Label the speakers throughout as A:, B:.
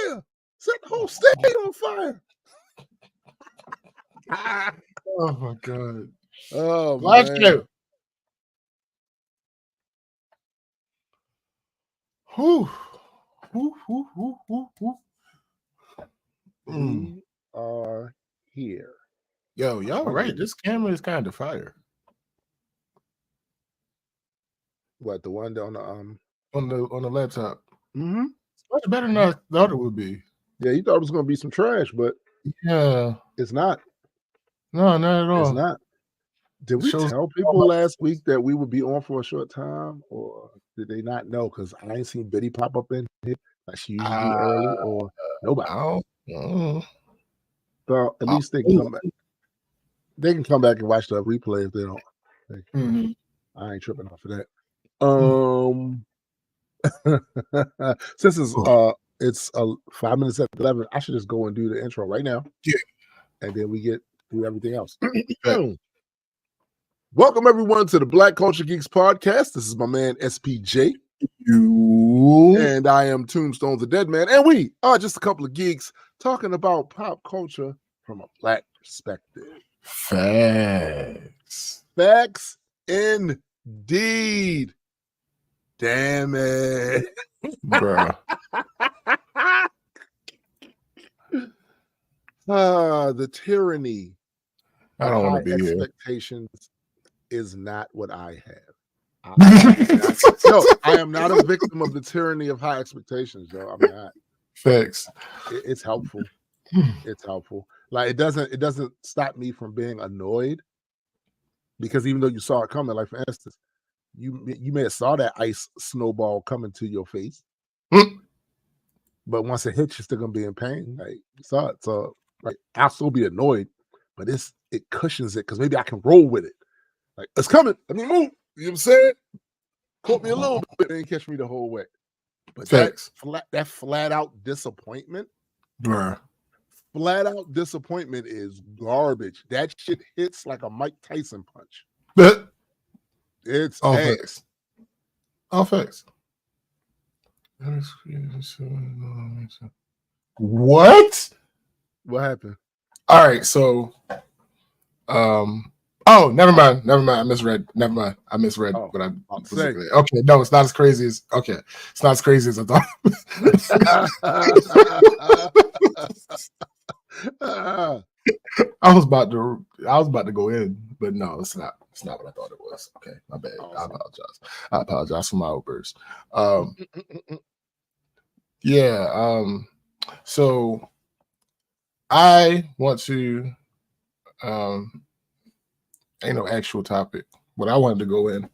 A: fire. Set the whole state on fire.
B: Oh my god.
A: Oh,
B: Last
A: man.
B: year. Whew.
A: We are here.
B: Yo, y'all right. This camera is kind of fire.
A: What, the one on the
B: on the laptop?
A: Mm-hmm.
B: It's much better than I thought it would be.
A: Yeah, you thought it was gonna be some trash, but
B: yeah,
A: it's not.
B: No, not at all.
A: It's not. Did we tell people last week that we would be on for a short time, or did they not know? Because I ain't seen Biddy pop up in here like she usually do early, or nobody.
B: I don't know.
A: So at least they can come back. They can come back and watch the replay if they don't. I ain't tripping off of that. Since it's 5 minutes after 11, I should just go and do the intro right now.
B: Yeah,
A: and then we get through everything else. Welcome everyone to the Black Culture Geeks podcast. This is my man SPJ, and I am Tombstone the Dead Man, and we are just a couple of geeks talking about pop culture from a black perspective.
B: Facts
A: indeed. Damn it,
B: bro.
A: The tyranny.
B: I don't want to be
A: expectations is not what I have. I am not a victim of the tyranny of high expectations, though. I'm not.
B: Facts.
A: It's helpful. It's helpful. Like it doesn't stop me from being annoyed, because even though you saw it coming, like for instance, you may have saw that ice snowball coming to your face, but once it hits, you're still gonna be in pain. Like you saw it, so like I'll still be annoyed, but it cushions it because maybe I can roll with it. Like it's coming, let me move. You know what I'm saying? Caught me a little bit, didn't catch me the whole way. But that flat out disappointment,
B: bruh.
A: Flat out disappointment is garbage. That shit hits like a Mike Tyson punch. It's
B: all facts. All facts. What?
A: What happened?
B: All right, so never mind. I misread. Never mind. I misread what I was saying. Okay, no, it's not as crazy as I thought. I was about to go in, but no, it's not. It's not what I thought it was. Okay, my bad. Awesome. I apologize for my outburst. So I want to ain't no actual topic, but I wanted to go in.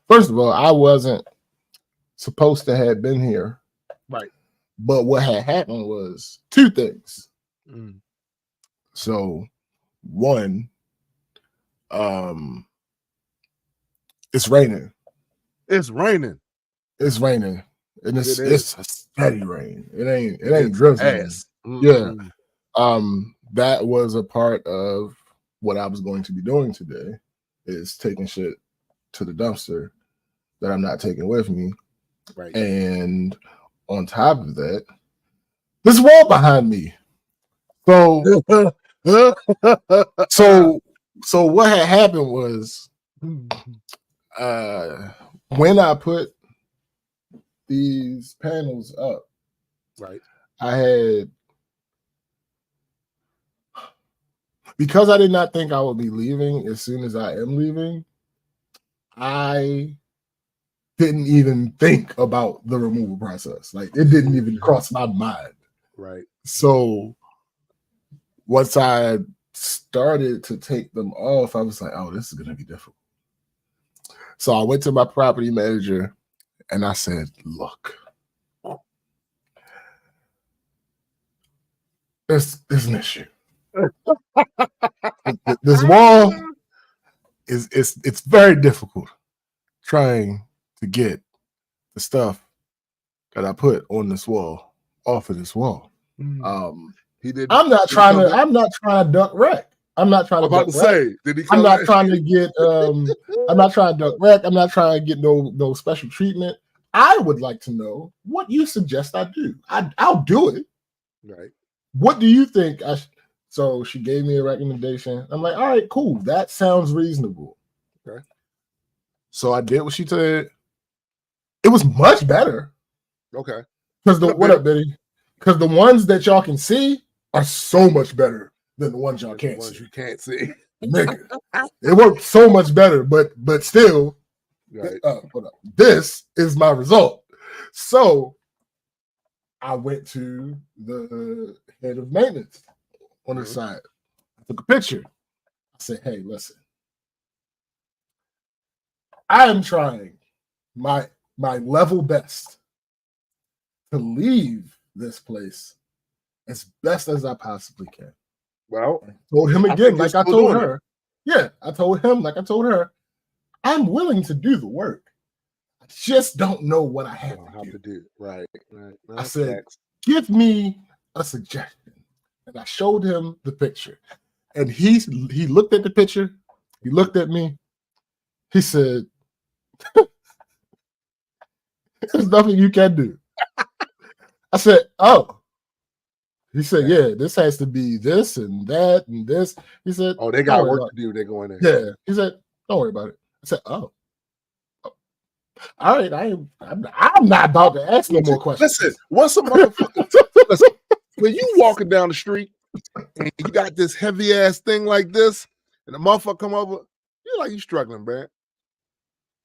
B: First of all, I wasn't supposed to have been here.
A: Right.
B: But what had happened was two things. So one, it's raining.
A: It's raining.
B: And it's a steady rain. It ain't drizzling. Yeah. That was a part of what I was going to be doing today, is taking shit to the dumpster that I'm not taking with me.
A: Right.
B: And on top of that, this wall behind me. So what had happened was when I put these panels up,
A: right,
B: because I did not think I would be leaving as soon as I am leaving, I didn't even think about the removal process. Like it didn't even cross my mind.
A: Right.
B: So once I started to take them off, I was like, oh, this is going to be difficult. So I went to my property manager and I said, look, there's an issue. This wall it's very difficult trying to get the stuff that I put on this wall off of this wall. I'm not trying to duck wreck. I'm not trying to duck wreck. I'm not trying to get I'm not trying to duck wreck. I'm not trying to get no special treatment. I would like to know what you suggest I do. I'll do it.
A: Right.
B: What do you think So she gave me a recommendation. I'm like, all right, cool. That sounds reasonable.
A: Okay.
B: So I did what she said. It was much better.
A: Okay.
B: Because what up, Betty? Because the ones that y'all can see are so much better than the ones y'all can't see.
A: You can't see.
B: Nigga, it worked so much better, but still,
A: right.
B: Hold up. This is my result. So I went to the head of maintenance on the side. I took a picture. I said, hey, listen. I am trying my level best to leave this place as best as I possibly can.
A: Well,
B: I told him again, like I told her. Yeah, I told him, like I told her, I'm willing to do the work. I just don't know what I have to do.
A: Right.
B: I said, give me a suggestion. And I showed him the picture. And he looked at the picture. He looked at me. He said, there's nothing you can do. I said, oh. He said, yeah, this has to be this and that and this. He said,
A: oh, they got work to do. They're going in.
B: Yeah. He said, don't worry about it. I said, oh. All right, I'm not about to ask no more questions.
A: Listen, what's a motherfucker? Listen, when you walking down the street and you got this heavy ass thing like this, and the motherfucker come over, you're like, you struggling, man.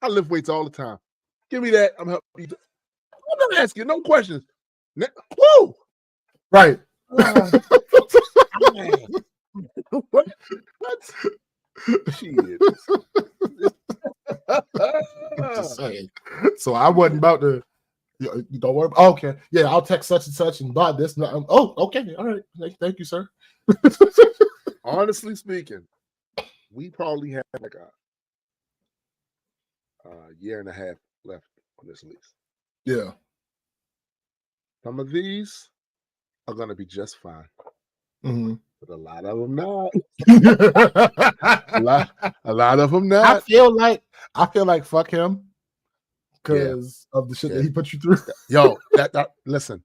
A: I lift weights all the time. Give me that. I'm helping you. I'm not asking no questions. Whoa!
B: Right.
A: What? Shit.
B: Just saying. So I wasn't about to. You don't worry. Okay, yeah, I'll text such and such and buy this. Oh, okay, all right. Thank you, sir.
A: Honestly speaking, we probably have like a year and a half left on this lease.
B: Yeah.
A: Some of these are gonna be just fine, but a lot of them not. a lot of them not.
B: I feel like fuck him because of the shit that he put you through.
A: Yo, that listen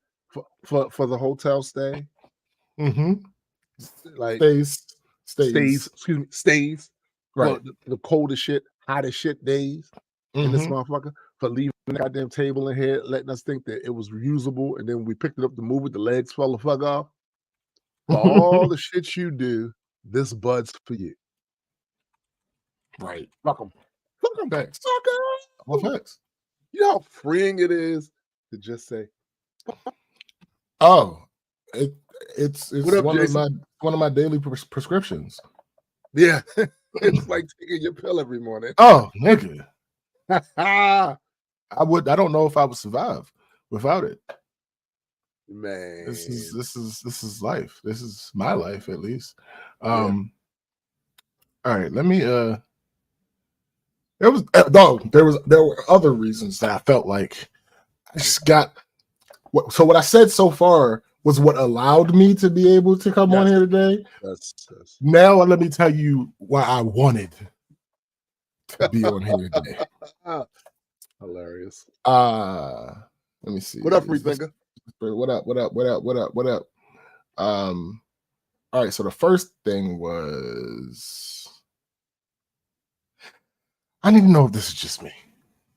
A: for the hotel stay. Like stays. Excuse me, stays.
B: Right.
A: The coldest shit, hottest shit days in this motherfucker, for leaving the goddamn table in here, letting us think that it was reusable, and then we picked it up to move it, the legs fell the fuck off. For all the shit you do, this bud's for you.
B: Right.
A: Fuck them.
B: Fuck them. Thanks.
A: Fuck them. Thanks. You know how freeing it is to just say,
B: "Oh, it's
A: up,
B: one of my daily prescriptions."
A: Yeah, it's like taking your pill every morning.
B: Oh, nigga. I don't know if I would survive without it.
A: Man,
B: this is life. This is my life, at least. All right, let me there were other reasons that I felt like I just got what I said so far was what allowed me to be able to come on here today.
A: Yes.
B: Now let me tell you why I wanted to be on here today.
A: Hilarious.
B: Let me see.
A: What up, free thinker?
B: What up? All right, so the first thing was I need to know if this is just me.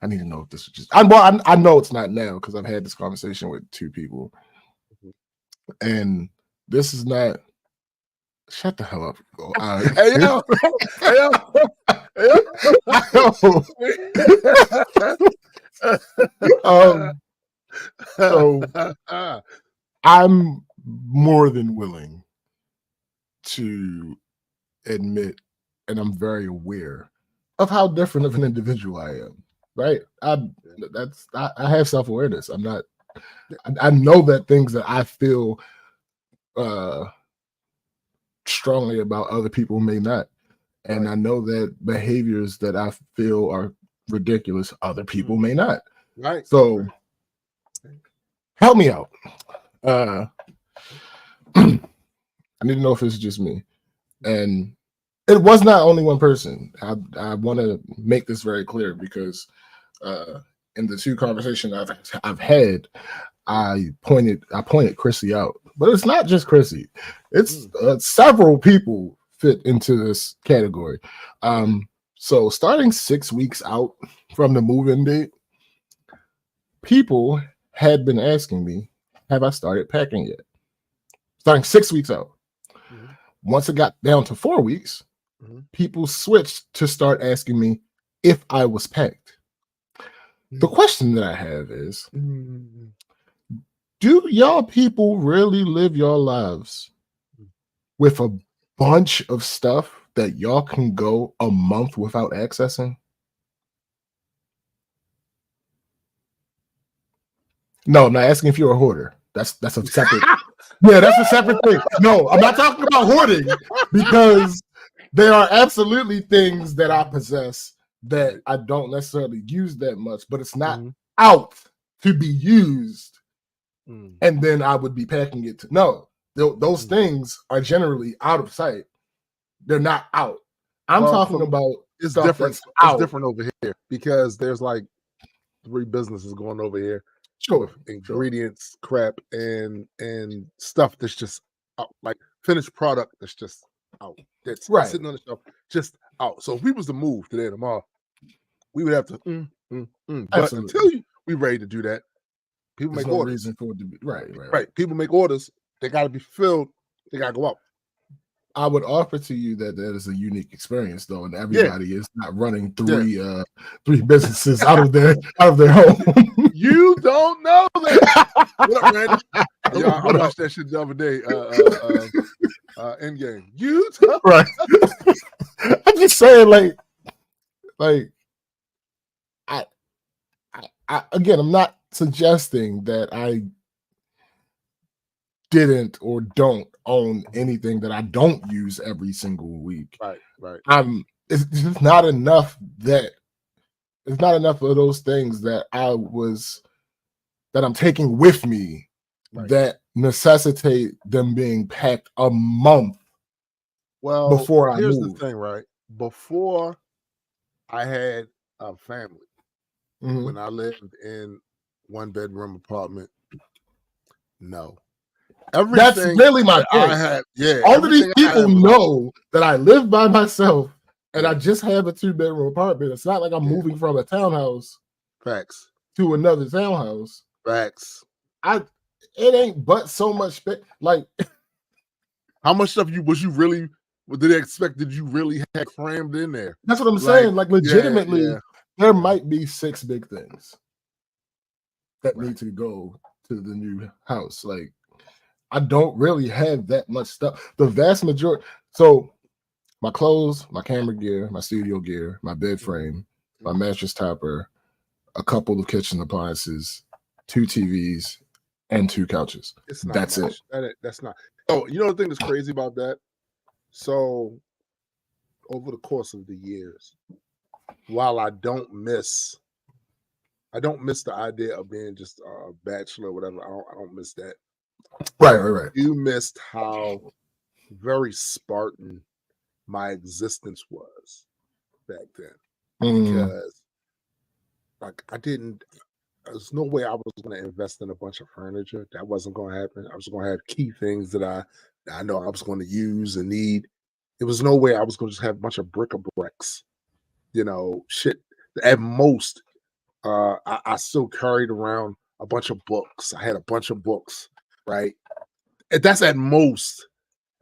B: I know it's not now because I've had this conversation with two people. And this is not. Shut the hell up.
A: Hey yo.
B: So I'm more than willing to admit, and I'm very aware of how different of an individual I am. Right? I have self-awareness. I'm not. I know that things that I feel strongly about other people may not, and I know that behaviors that I feel are ridiculous other people may not.
A: Right.
B: So help me out. I need to know if it's just me, and it was not only one person. I want to make this very clear because in the two conversations I've had, I pointed Chrissy out, but it's not just Chrissy. It's several people fit into this category. So starting 6 weeks out from the move-in date, people had been asking me, have I started packing yet? Starting 6 weeks out.
A: Mhm.
B: Once it got down to 4 weeks, people switched to start asking me if I was packed. The question that I have is, do y'all people really live your lives with a bunch of stuff that y'all can go a month without accessing? No, I'm not asking if you're a hoarder. That's a separate. Yeah, that's a separate thing. No, I'm not talking about hoarding, because there are absolutely things that I possess that I don't necessarily use that much, but it's not out to be used. And then I would be packing it to those things are generally out of sight. They're not out. I'm talking about
A: it's
B: stuff
A: different.
B: that's
A: It's
B: out.
A: different over here because there's like 3 businesses going over here.
B: Sure,
A: with ingredients, crap, and stuff that's just out, like finished product that's just out. That's sitting on the shelf, just out. So if we was to move today or tomorrow, we would have to. But until we ready to do that, people
B: There's
A: make
B: no
A: orders.
B: reason for it to be right.
A: People make orders. They got to be filled. They got to go out.
B: I would offer to you that is a unique experience, though, and everybody is not running three businesses out of their home.
A: You don't know that. What up, Randy? Yeah, I watched that shit the other day. Endgame. You
B: right? I'm just saying, like I again, I'm not suggesting that I didn't or don't own anything that I don't use every single week.
A: Right.
B: It's just not enough that it's not enough of those things that I'm taking with me that necessitate them being packed a month before I move.
A: Here's the thing, right? Before I had a family, when I lived in 1-bedroom apartment, no.
B: That's really my thing. All of these people know that I live by myself and I just have a 2-bedroom apartment. It's not like I'm moving from a townhouse to another townhouse. It ain't but so much like
A: how much stuff did they expect did you really have crammed in there?
B: That's what I'm saying. Like legitimately, there might be 6 big things that need to go to the new house. Like I don't really have that much stuff. The vast majority. So my clothes, my camera gear, my studio gear, my bed frame, my mattress topper, a couple of kitchen appliances, 2 TVs, and 2 couches. That's
A: it. That's not. Oh, you know the thing that's crazy about that? So over the course of the years, while I don't miss the idea of being just a bachelor or whatever. I don't miss that.
B: Right.
A: You missed how very Spartan my existence was back then. Because like there's no way I was going to invest in a bunch of furniture. That wasn't going to happen. I was going to have key things that I know I was going to use and need. There was no way I was going to just have a bunch of bric-a-bracs, shit. At most, I still carried around a bunch of books. I had a bunch of books, right? And that's at most.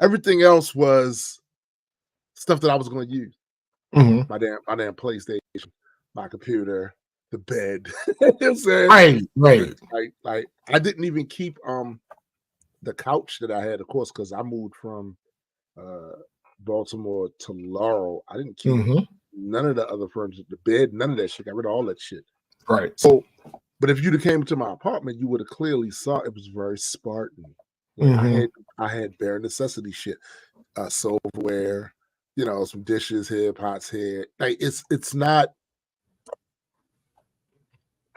A: Everything else was stuff that I was going to use. My damn PlayStation, my computer, the bed. You know what I'm saying?
B: Right.
A: Like I didn't even keep the couch that I had, of course, because I moved from Baltimore to Laurel. I didn't keep none of the other furniture, the bed, none of that shit. Got rid of all that shit.
B: Right.
A: So, but if you'd have came to my apartment, you would have clearly saw it was very Spartan. I had bare necessity shit, silverware, some dishes here, pots here. Like it's not.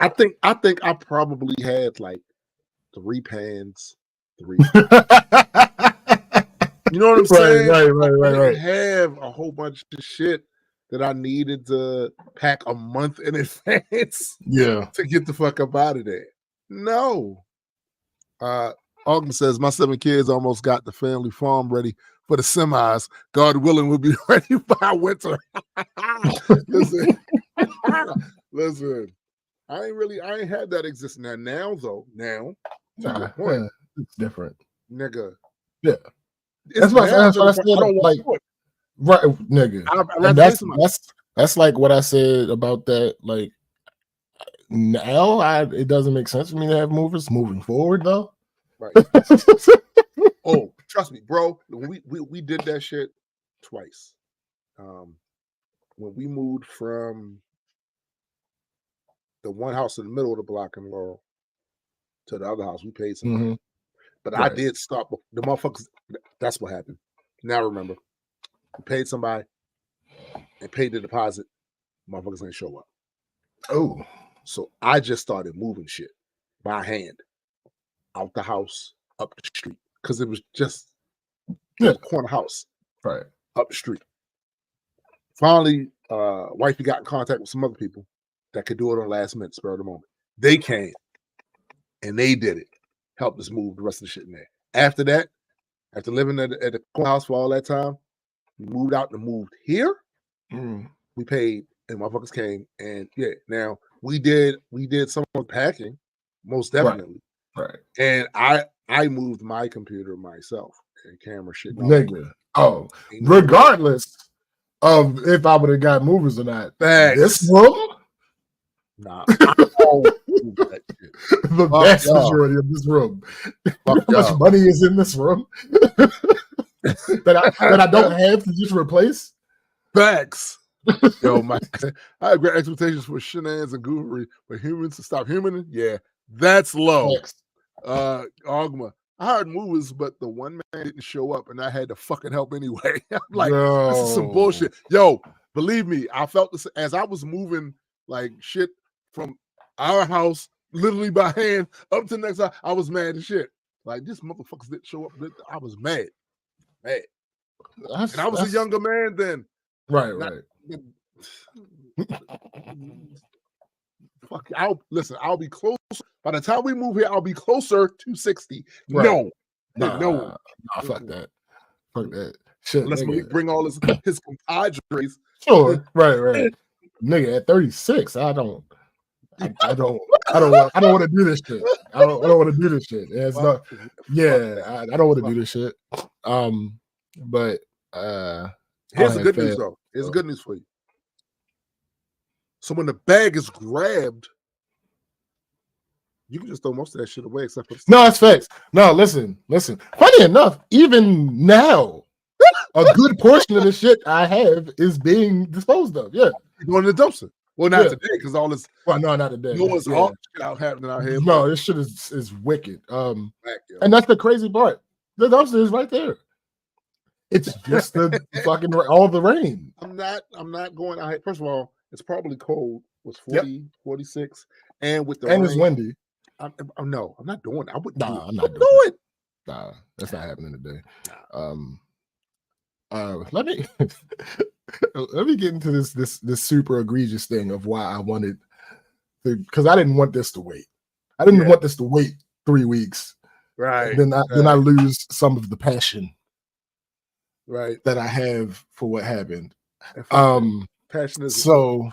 A: I think I probably had like 3 pans, 3. You know what I'm saying?
B: Right.
A: I didn't have a whole bunch of shit that I needed to pack a month in advance
B: Yeah.
A: to get the fuck up out of there. No. Ogden says, my 7 kids almost got the family farm ready for the semis. God willing, we'll be ready by winter. Listen, listen. I ain't had that existing. Now though, to your point,
B: it's different.
A: Nigga.
B: Yeah. That's what I said. Like, right, nigga. And that's like what I said about that. Like, now it doesn't make sense for me to have movers moving forward though.
A: Right. Oh, trust me, bro. We did that shit twice. When we moved from the one house in the middle of the block in Laurel to the other house, we paid somebody. But right. I did stop the motherfuckers. That's what happened. Now remember, we paid somebody and paid the deposit. Motherfuckers didn't show up.
B: Oh,
A: so I just started moving shit by hand out the house up the street because it was just a corner house,
B: right
A: up the street. Finally, wifey got in contact with some other people that could do it on last minute, spur of the moment. They came and they did it. Helped us move the rest of the shit in there. After that, after living at the house for all that time, we moved out and moved here. We paid, and motherfuckers came, and now we did some packing, most definitely.
B: Right.
A: And I moved my computer myself and camera shit.
B: Nigga. Oh, regardless of if I would have got movers or not. This room?
A: Nah.
B: The vast majority of this room. How much money is in this room that I don't have to just replace?
A: Facts. Yo, I have great expectations for shenanigans and goobery, but humans to stop humaning, that's low. Ogma, I hired movers, but the one man didn't show up, and I had to fucking help anyway. I'm like, this is some bullshit. Yo, believe me, I felt this as I was moving like shit from our house, literally by hand, up to the next house. I was mad as shit. Like, this motherfuckers didn't show up. I was mad. And I was a younger man then.
B: Right.
A: Fuck, I'll be close. By the time we move here, I'll be closer to 60.
B: Right.
A: No.
B: Fuck that. Shit,
A: unless we bring all his compadres.
B: Sure. Right. Nigga, at 36, I don't want to do this shit. I don't want to do this shit. It's not. I don't want to do this shit. But
A: here's the good news though. Here's the good news for you. So when the bag is grabbed, you can just throw most of that shit away, except for
B: no, it's facts. No, listen. Funny enough, even now, a good portion of the shit I have is being disposed of. Yeah,
A: going to the dumpster. Well, not today, because all this.
B: Well, no, not today.
A: No one's all shit out happening out here.
B: No, this shit is wicked. And that's the crazy part. The dumpster is right there. It's just the fucking all the rain.
A: I'm not going out here. First of all, it's probably cold. It was 40, 46, and with the rain,
B: it's windy.
A: No, I'm not doing it.
B: I'm not doing it. Nah, that's not happening today. Let me get into this super egregious thing of why I wanted to, because I didn't want this to wait. I didn't want this to wait 3 weeks.
A: Right.
B: Then I lose some of the passion.
A: Right.
B: That I have for what happened.
A: Passion is
B: so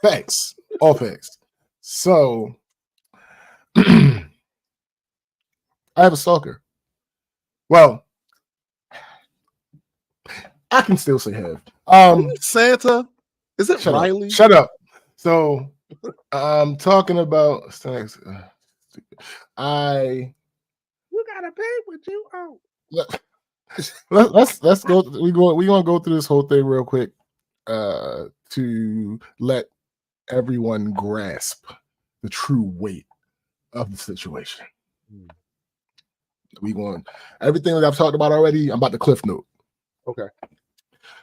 B: facts. All facts. So I have a stalker. Well, I can still say have.
A: Santa? Is it Riley?
B: Shut up. So I'm talking about
A: You gotta pay what you owe.
B: Let's go. We're gonna go through this whole thing real quick to let everyone grasp the true weight of the situation. We going everything that I've talked about already. I'm about to cliff note.
A: Okay.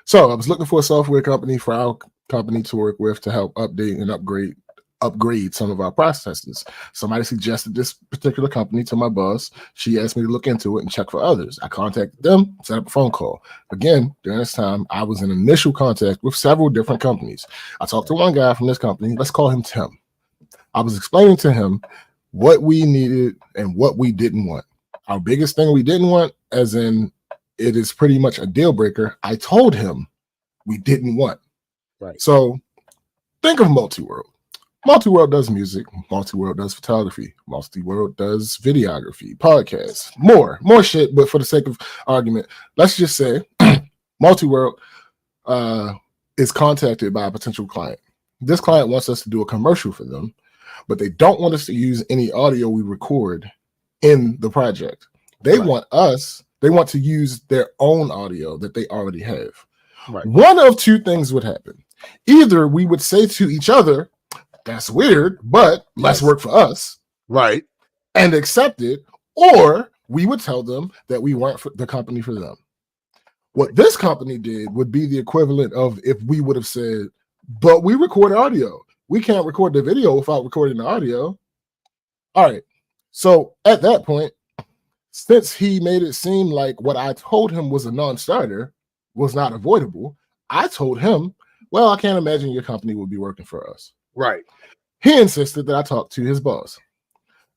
B: So I was looking for a software company for our company to work with to help update and upgrade upgrade some of our processes. Somebody suggested this particular company to my boss. She asked me to look into it and check for others. I contacted them, set up a phone call. Again, during this time, I was in initial contact with several different companies. I talked to one guy from this company. Let's call him Tim. I was explaining to him what we needed and what we didn't want. Our biggest thing we didn't want, as in it is pretty much a deal breaker, I told him we didn't want.
A: Right.
B: So think of Multiworld. Multiworld does music. Multiworld does photography. Multiworld does videography, podcasts, more shit. But for the sake of argument, let's just say Multiworld is contacted by a potential client. This client wants us to do a commercial for them, but they don't want us to use any audio we record in the project. They want to use their own audio that they already have.
A: Right.
B: One of two things would happen. Either we would say to each other, that's weird, but let's work for us.
A: Right.
B: And accept it. Or we would tell them that we weren't the company for them. What this company did would be the equivalent of if we would have said, but we record audio. We can't record the video without recording the audio. All right. So at that point, since he made it seem like what I told him was a non-starter was not avoidable, I told him, well, I can't imagine your company will be working for us.
A: Right.
B: He insisted that I talk to his boss.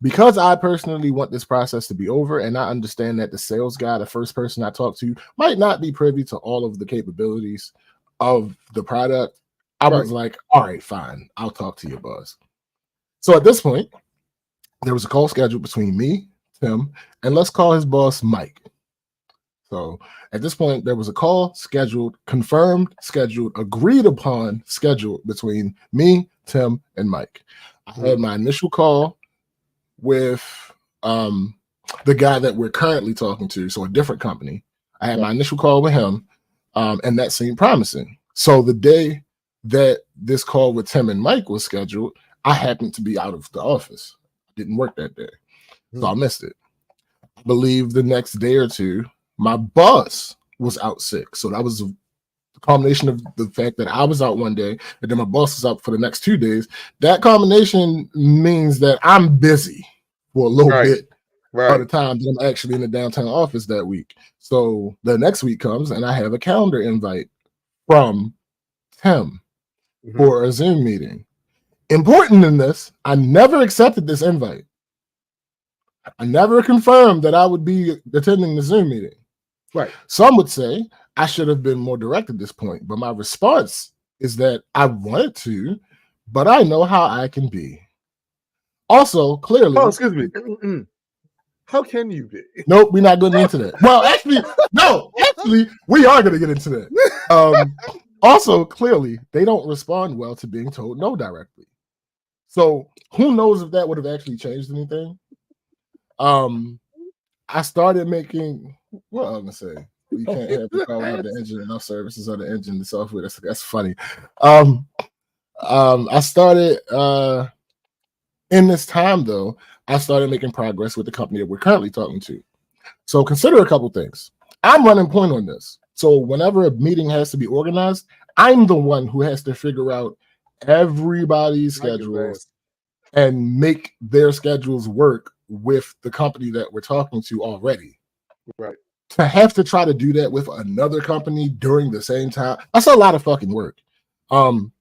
B: Because I personally want this process to be over, and I understand that the sales guy, the first person I talk to, might not be privy to all of the capabilities of the product, I was like, all right, fine. I'll talk to your boss. So at this point, there was a call scheduled between me, Tim, and let's call his boss Mike. So at this point, there was a call scheduled, confirmed, scheduled, agreed upon, scheduled between me, Tim, and Mike. I had my initial call with the guy that we're currently talking to, so a different company. I had my initial call with him, and that seemed promising. So the day that this call with Tim and Mike was scheduled, I happened to be out of the office. I didn't work that day, so I missed it. I believe the next day or two, my boss was out sick. So that was a combination of the fact that I was out one day and then my boss is out for the next 2 days. That combination means that I'm busy for a little bit at the time that I'm actually in the downtown office that week. So the next week comes and I have a calendar invite from Tim for a Zoom meeting. Important in this, I never accepted this invite. I never confirmed that I would be attending the Zoom meeting.
A: Right.
B: Some would say I should have been more direct at this point, but my response is that I wanted to, but I know how I can be. Also, clearly.
A: Oh, excuse me. How can you be?
B: Nope, we're not going to get into that. Well, actually, we are going to get into that. Also, clearly, they don't respond well to being told no directly. So who knows if that would have actually changed anything? I started making, what I'm gonna say, you can't have the power of the engine, enough services of the engine, the software. That's funny. I started in this time though, I started making progress with the company that we're currently talking to. So consider a couple things. I'm running point on this. So whenever a meeting has to be organized, I'm the one who has to figure out everybody's schedules and make their schedules work with the company that we're talking to already.
A: Right.
B: To have to try to do that with another company during the same time, that's a lot of fucking work. On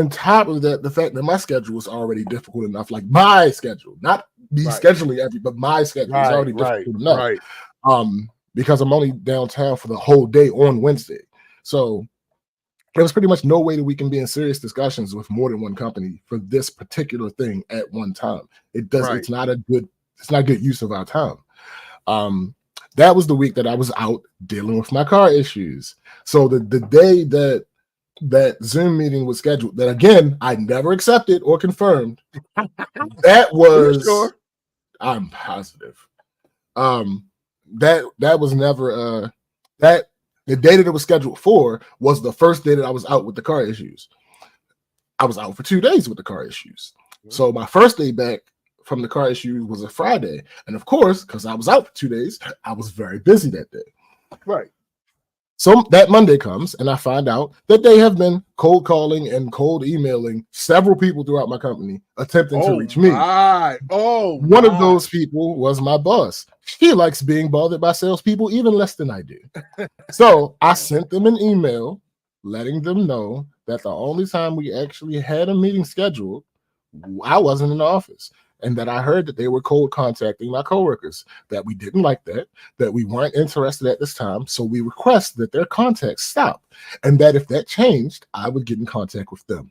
B: top of that, the fact that my schedule was already difficult enough, like my schedule, not me scheduling but my schedule is already difficult enough. Right. Because I'm only downtown for the whole day on Wednesday. So there was pretty much no way that we can be in serious discussions with more than one company for this particular thing at one time. It's not good use of our time. That was the week that I was out dealing with my car issues. So the day that Zoom meeting was scheduled, that again, I never accepted or confirmed. That was, sure? I'm positive. That was never that. The day that it was scheduled for was the first day that I was out with the car issues. I was out for 2 days with the car issues. So my first day back from the car issues was a Friday. And of course, because I was out for 2 days, I was very busy that day.
A: Right.
B: So that Monday comes, and I find out that they have been cold calling and cold emailing several people throughout my company attempting to reach me. One of those people was my boss. She likes being bothered by salespeople even less than I do. So I sent them an email letting them know that the only time we actually had a meeting scheduled, I wasn't in the office. And that I heard that they were cold contacting my coworkers, that we didn't like that we weren't interested at this time. So we request that their contacts stop. And that if that changed, I would get in contact with them.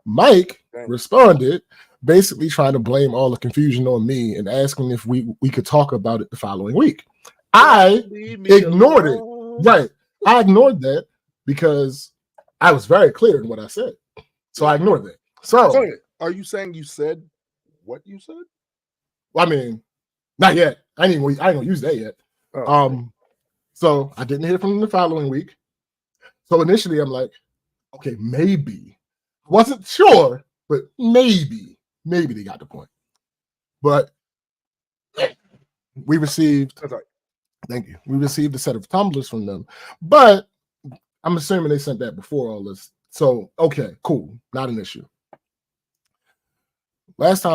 B: Mike responded, basically trying to blame all the confusion on me and asking if we could talk about it the following week. I ignored it. Right. I ignored that because I was very clear in what I said. So I ignored that. So
A: are you saying you said what you said?
B: Well, I mean, not yet. I ain't gonna use that yet. So I didn't hear from them the following week. So initially I'm like, okay, maybe. I wasn't sure, but maybe they got the point. But we received thank you. We received a set of tumblers from them, but I'm assuming they sent that before all this. So okay, cool, not an issue. Last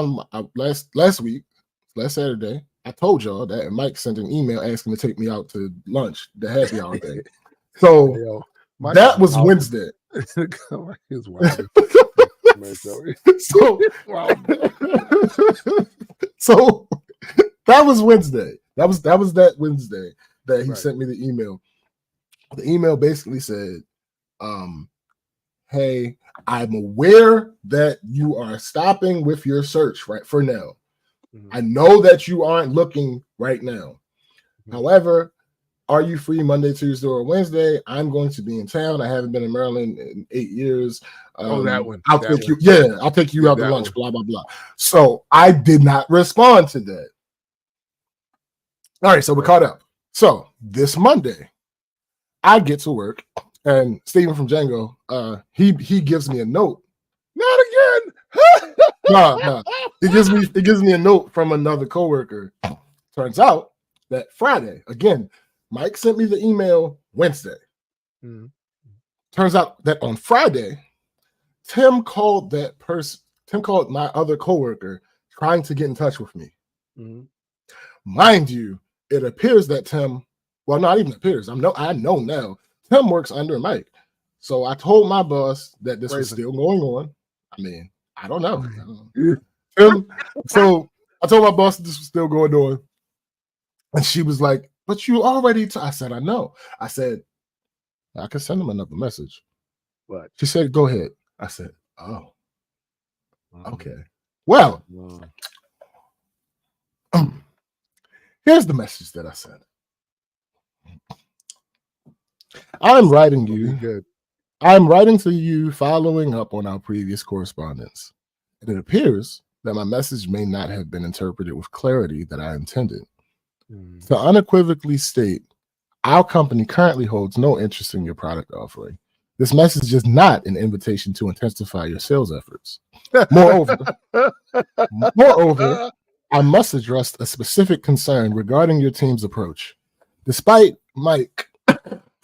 B: week, last Saturday, I told y'all that Mike sent an email asking to take me out to lunch, the happy hour thing. So that was Wednesday. So that was Wednesday. That was that Wednesday that he sent me the email. The email basically said, hey, I'm aware that you are stopping with your search right for now. I know that you aren't looking right now. However, are you free Monday, Tuesday, or Wednesday? I'm going to be in town. I haven't been in Maryland in 8 years.
A: That one.
B: I'll take you out to lunch, blah, blah, blah. So I did not respond to that. All right, so we're caught up. So this Monday, I get to work, and Steven from Django, he gives me a note.
A: Not again.
B: No. He gives me a note from another coworker. Turns out that Friday, again, Mike sent me the email Wednesday. Turns out that on Friday, Tim called my other coworker trying to get in touch with me. Mind you, it appears that Tim, well, not even appears, I know now, Tim works under Mike. So I told my boss that this was still going on. I mean, I don't know. So I told my boss that this was still going on. And she was like, but you already, I said, I know. I said, I can send him another message.
A: What?
B: She said, go ahead. I said, oh, okay. Well, here's the message that I sent. I'm writing to you following up on our previous correspondence. And it appears that my message may not have been interpreted with clarity that I intended. To unequivocally state, our company currently holds no interest in your product offering. This message is not an invitation to intensify your sales efforts. Moreover, I must address a specific concern regarding your team's approach. Despite Mike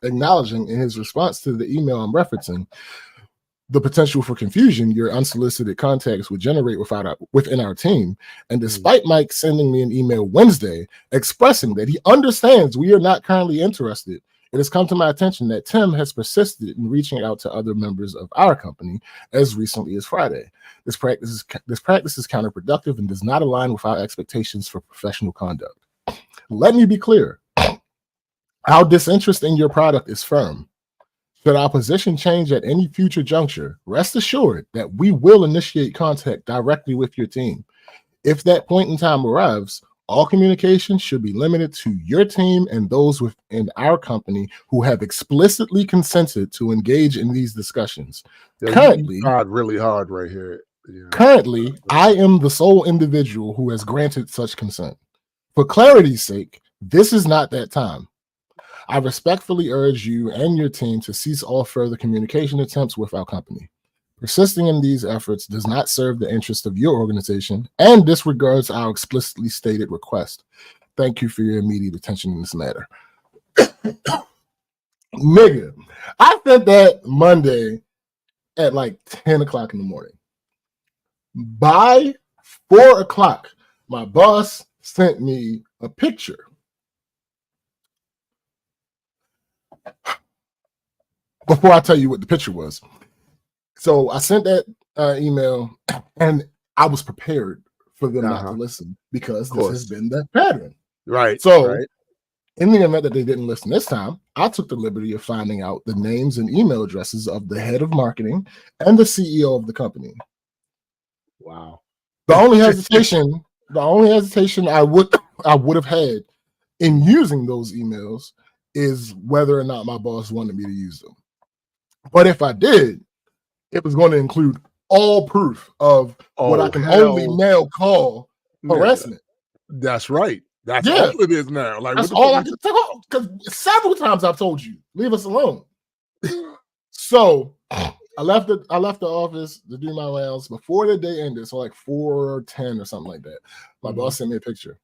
B: acknowledging in his response to the email I'm referencing the potential for confusion your unsolicited contacts would generate within our team, and despite Mike sending me an email Wednesday expressing that he understands we are not currently interested, it has come to my attention that Tim has persisted in reaching out to other members of our company as recently as Friday. This practice is counterproductive and does not align with our expectations for professional conduct. Let me be clear. Our disinterest in your product is firm. Should our position change at any future juncture, rest assured that we will initiate contact directly with your team. If that point in time arrives, all communication should be limited to your team and those within our company who have explicitly consented to engage in these discussions. Currently,
A: really hard right here.
B: Currently, I am the sole individual who has granted such consent. For clarity's sake, this is not that time. I respectfully urge you and your team to cease all further communication attempts with our company. Persisting in these efforts does not serve the interest of your organization and disregards our explicitly stated request. Thank you for your immediate attention in this matter. Nigga, I sent that Monday at like 10 o'clock in the morning. By 4 o'clock, my boss sent me a picture. Before I tell you what the picture was. So I sent that email, and I was prepared for them not to listen because this has been the pattern.
A: Right.
B: So in the event that they didn't listen this time, I took the liberty of finding out the names and email addresses of the head of marketing and the CEO of the company.
A: Wow.
B: The only hesitation I would have had in using those emails is whether or not my boss wanted me to use them. But if I did, it was going to include all proof of what I can only now call harassment.
A: That's right. That's all it is now. Like,
B: that's all I can tell. Because several times I've told you, leave us alone. So I left the office to do my rounds before the day ended. So like 4:10 or something like that. My boss sent me a picture.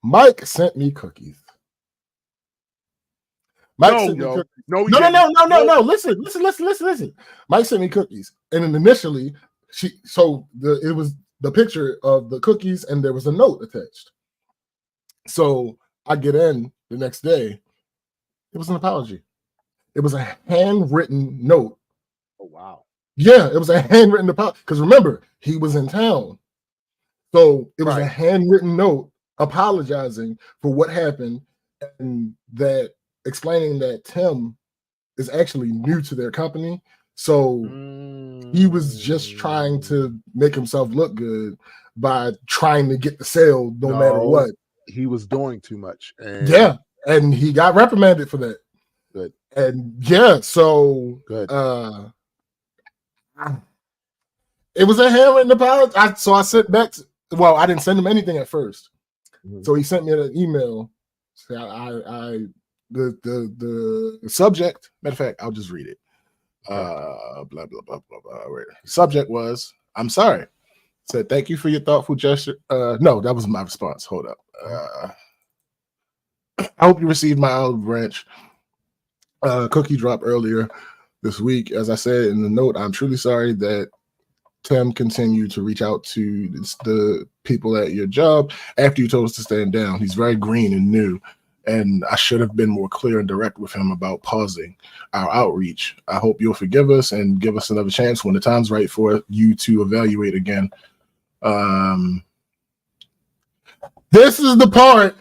B: Mike sent me cookies. No. Listen. Mike sent me cookies, and then initially it was the picture of the cookies, and there was a note attached. So I get in the next day. It was an apology. It was a handwritten note.
A: Oh wow!
B: Yeah, it was a handwritten apology. Because remember, he was in town, so it was a handwritten note apologizing for what happened, and that explaining that Tim is actually new to their company. So he was just trying to make himself look good by trying to get the sale no matter what.
A: He was doing too much.
B: And he got reprimanded for that.
A: Good.
B: And so
A: good.
B: It was a handwritten apology. So I sent back I didn't send him anything at first. So he sent me an email. The subject, matter of fact, I'll just read it. Blah, blah, blah, blah, blah. Subject was, I'm sorry. Said, thank you for your thoughtful gesture. No, that was my response. Hold up. I hope you received my olive branch cookie drop earlier this week. As I said in the note, I'm truly sorry that Tim continued to reach out to the people at your job after you told us to stand down. He's very green and new, and I should have been more clear and direct with him about pausing our outreach. I hope you'll forgive us and give us another chance when the time's right for you to evaluate again. This is the part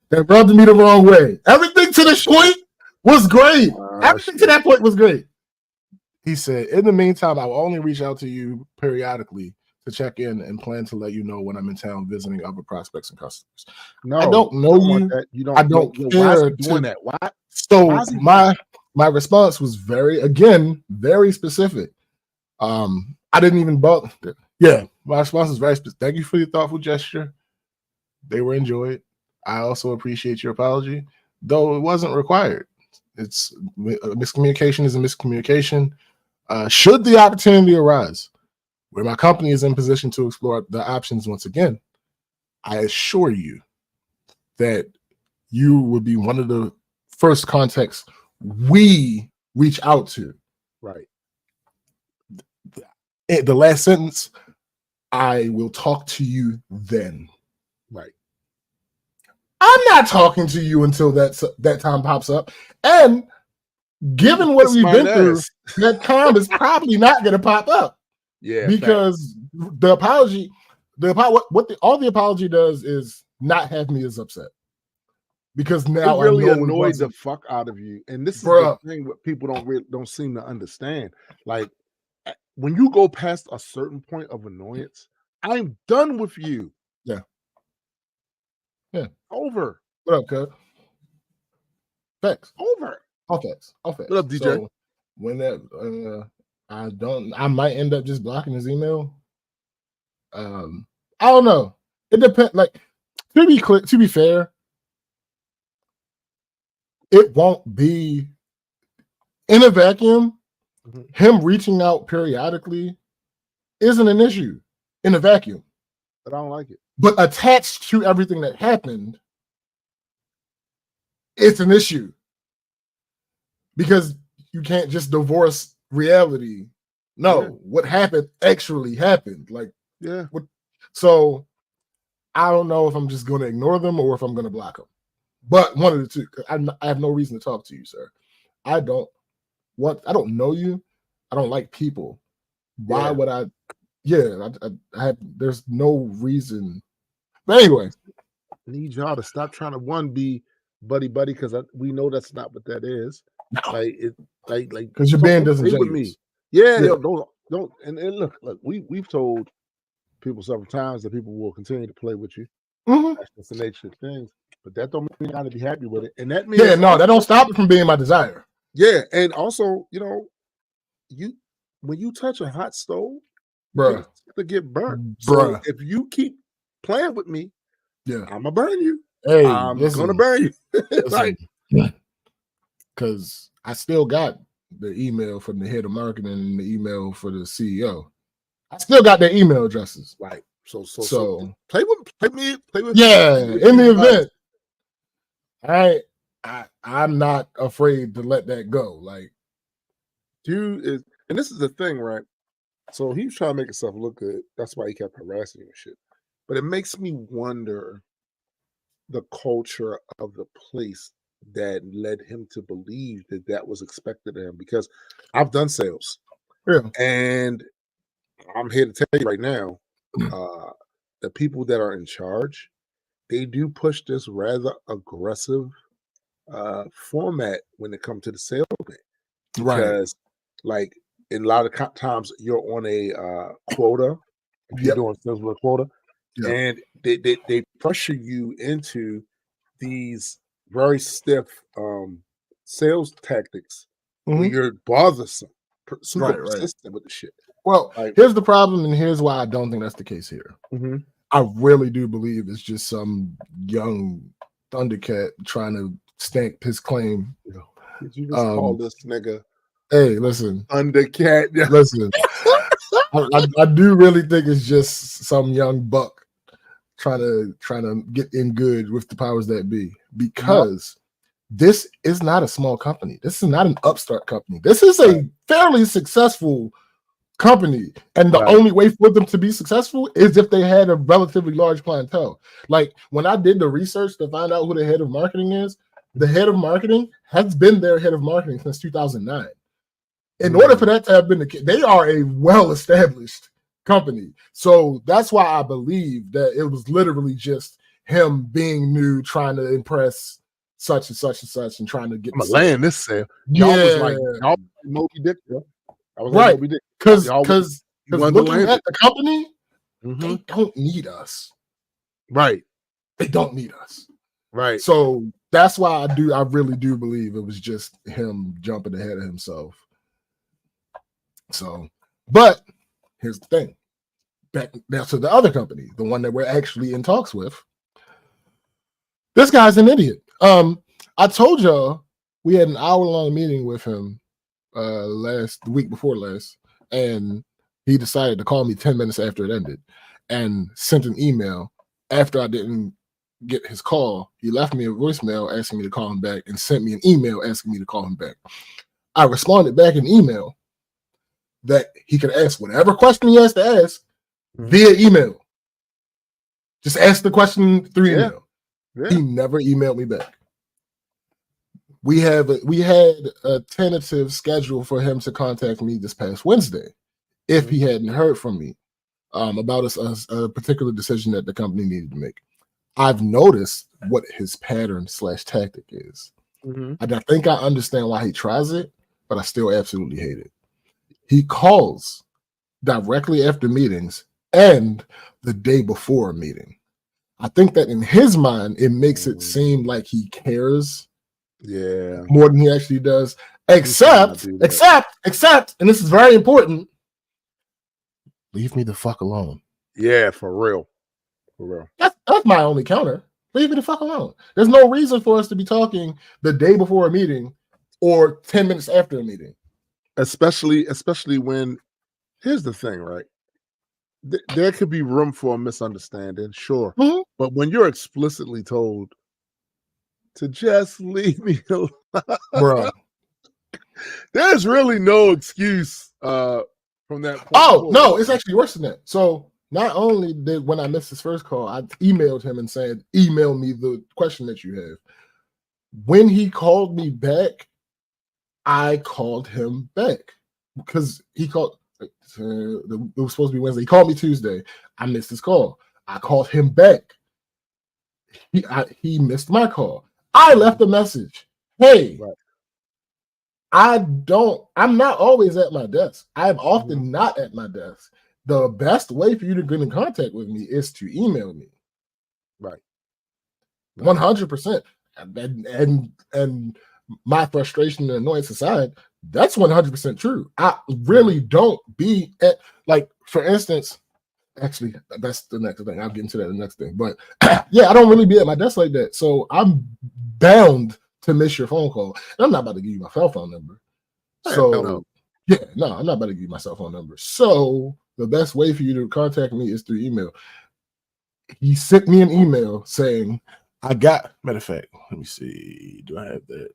B: that rubbed me the wrong way. Everything to this point was great. Everything to that point was great. He said, in the meantime, I will only reach out to you periodically to check in and plan to let you know when I'm in town visiting other prospects and customers. No, I don't know you. I don't care.
A: Why is he doing that? Why?
B: So my response was very specific. I didn't even bother. Yeah, my response was very specific. Thank you for your thoughtful gesture. They were enjoyed. I also appreciate your apology, though it wasn't required. It's miscommunication is a miscommunication. Should the opportunity arise where my company is in position to explore the options once again, I assure you that you would be one of the first contacts we reach out to.
A: Right.
B: The last sentence, I will talk to you then.
A: Right.
B: I'm not talking to you until that time pops up. And given what we've been through, that time is probably not going to pop up.
A: Yeah.
B: Because the apology, all the apology does is not have me as upset. Because now
A: it really
B: I know
A: annoyed the fuck out of you. And this is the thing what people don't seem to understand. Like, when you go past a certain point of annoyance, I'm done with you.
B: Yeah.
A: Over.
B: What up, cuz? Facts.
A: Over.
B: All facts.
A: What up, DJ?
B: So when that I might end up just blocking his email. I don't know. It depends. Like, to be fair, it won't be in a vacuum. Mm-hmm. Him reaching out periodically isn't an issue in a vacuum.
A: But I don't like it.
B: But attached to everything that happened, it's an issue because you can't just divorce reality. No,
A: Yeah.
B: what happened actually happened. Like,
A: Yeah.
B: so I don't know if I'm just going to ignore them or if I'm going to block them. But one of the two. I have no reason to talk to you, sir. I don't know you. I don't like people. Why would I? Yeah, I have. There's no reason. But anyway,
A: I need y'all to stop trying to be buddy because we know that's not what that is.
B: No.
A: Like
B: because your band doesn't
A: with me. Yeah. Yo, don't. And look, we've told people several times that people will continue to play with you.
B: Mm-hmm.
A: That's just the nature of things. But that don't mean I gotta be happy with it. And that means
B: that don't stop it from being my desire.
A: Yeah, and also, when you touch a hot stove,
B: bruh,
A: to get burnt.
B: Bruh.
A: So if you keep playing with me, I'm gonna burn you.
B: Hey,
A: I'm gonna burn you. Like,
B: because I still got the email from the head of marketing and the email for the CEO. I still got their email addresses.
A: Right. So play with me.
B: Yeah, in the event. I'm not afraid to let that go. Like,
A: dude is, and this is the thing, right? So he was trying to make himself look good. That's why he kept harassing you and shit. But it makes me wonder the culture of the place that led him to believe that was expected of him. Because I've done sales, and I'm here to tell you right now, the people that are in charge, they do push this rather aggressive format when it comes to the sales thing. Because, like, in a lot of times you're on a quota. If you're doing sales with a quota, and they pressure you into these very stiff sales tactics where you're bothersome, super persistent with the shit.
B: Well, here's the problem, and here's why I don't think that's the case here.
A: Mm-hmm.
B: I really do believe it's just some young Thundercat trying to stamp his claim.
A: Did you just call this nigga?
B: Hey, listen,
A: Thundercat.
B: Listen, I do really think it's just some young buck trying to get in good with the powers that be, because this is not a small company. This is not an upstart company. This is a fairly successful company, and the only way for them to be successful is if they had a relatively large clientele. Like, when I did the research to find out who the head of marketing is, the head of marketing has been their head of marketing since 2009. In order for that to have been the case, they are a well-established company. So that's why I believe that it was literally just him being new, trying to impress such and such and such, and trying to get.
A: I'm gonna land this sale. Y'all was like, y'all Moby Dick. I was like Moby Dick.
B: Because looking at the company, they don't need us.
A: Right.
B: They don't need us.
A: Right.
B: So that's why I really do believe it was just him jumping ahead of himself. So, but here's the thing. Back now to the other company, the one that we're actually in talks with. This guy's an idiot. I told y'all we had an hour-long meeting with him the week before last, and he decided to call me 10 minutes after it ended and sent an email after I didn't get his call. He left me a voicemail asking me to call him back and sent me an email asking me to call him back. I responded back in email that he could ask whatever question he has to ask via email. Just ask the question through email. He never emailed me back. We had a tentative schedule for him to contact me this past Wednesday if he hadn't heard from me about a particular decision that the company needed to make. I've noticed what his pattern / tactic is. And I think I understand why he tries it, but I still absolutely hate it. He calls directly after meetings and the day before a meeting. I think that in his mind, it makes it seem like he cares more than he actually does. Except, and this is very important, leave me the fuck alone.
A: Yeah, for real. For real.
B: That's my only counter. Leave me the fuck alone. There's no reason for us to be talking the day before a meeting or 10 minutes after a meeting.
A: Especially when, here's the thing, right? There could be room for a misunderstanding, sure. But when you're explicitly told to just leave me alone.
B: Bro.
A: There's really no excuse from that point
B: Oh,
A: forward.
B: no, it's actually worse than that. So not only did when I missed his first call, I emailed him and said, email me the question that you have. When he called me back, I called him back because he called. It was supposed to be Wednesday. He called me Tuesday. I missed his call. I called him back. He missed my call. I left a message. Hey,
A: Right.
B: I'm not always at my desk. I'm often not at my desk. The best way for you to get in contact with me is to email me.
A: Right.
B: 100%. And my frustration and annoyance aside, that's 100% true. I really don't be at, like, for instance, actually, that's the next thing. I'll get into that in the next thing. But yeah, I don't really be at my desk like that. So I'm bound to miss your phone call. And I'm not about to give you my cell phone number. So yeah, no, I'm not about to give you my cell phone number. So the best way for you to contact me is through email. He sent me an email saying, matter of fact, let me see. Do I have that?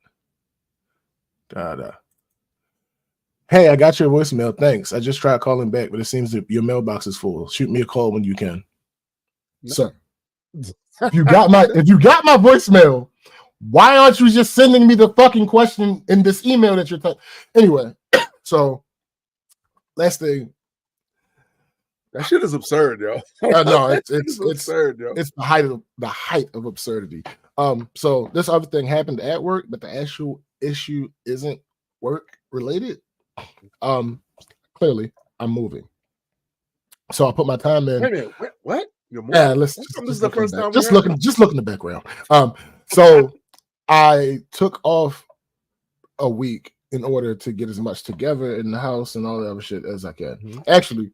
B: Hey, I got your voicemail. Thanks. I just tried calling back, but it seems that your mailbox is full. Shoot me a call when you can. No. Sir, if you got my voicemail, why aren't you just sending me the fucking question in this email that you're typing? Anyway, so last thing.
A: That shit is absurd, yo.
B: No, it's
A: absurd, yo.
B: It's the height of absurdity. So this other thing happened at work, but the actual issue isn't work related. Clearly, I'm moving. So I put my time in.
A: Wait a minute, what? You're moving?
B: Yeah, listen.
A: This is the first time.
B: Just look in the background. So I took off a week in order to get as much together in the house and all the other shit as I can. Mm-hmm. Actually,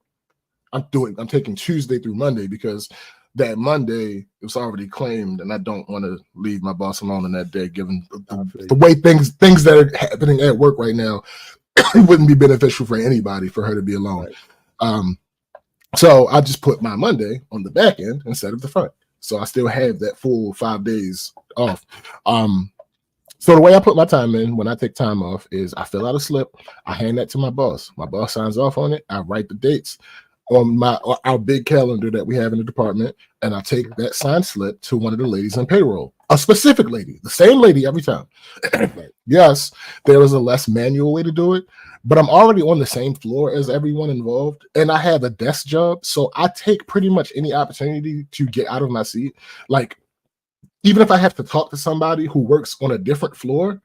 B: I'm taking Tuesday through Monday because that Monday it was already claimed, and I don't want to leave my boss alone on that day, given the way things that are happening at work right now. It wouldn't be beneficial for anybody for her to be alone. Right. So I just put my Monday on the back end instead of the front. So I still have that full 5 days off. So the way I put my time in when I take time off is I fill out a slip, I hand that to my boss. My boss signs off on it. I write the dates on our big calendar that we have in the department, and I take that signed slip to one of the ladies on payroll, a specific lady, the same lady every time. Yes, there is a less manual way to do it, but I'm already on the same floor as everyone involved, and I have a desk job, so I take pretty much any opportunity to get out of my seat. Like, even if I have to talk to somebody who works on a different floor,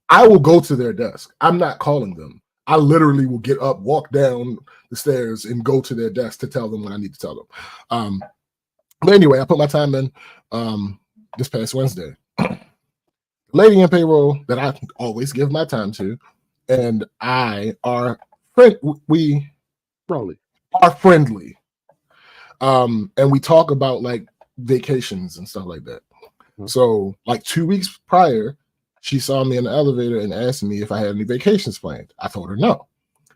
B: I will go to their desk. I'm not calling them. I literally will get up, walk down the stairs, and go to their desk to tell them what I need to tell them. But anyway, I put my time in this past Wednesday. Lady in payroll that I always give my time to, and I are we are friendly. And we talk about like vacations and stuff like that. So like 2 weeks prior, she saw me in the elevator and asked me if I had any vacations planned. I told her no.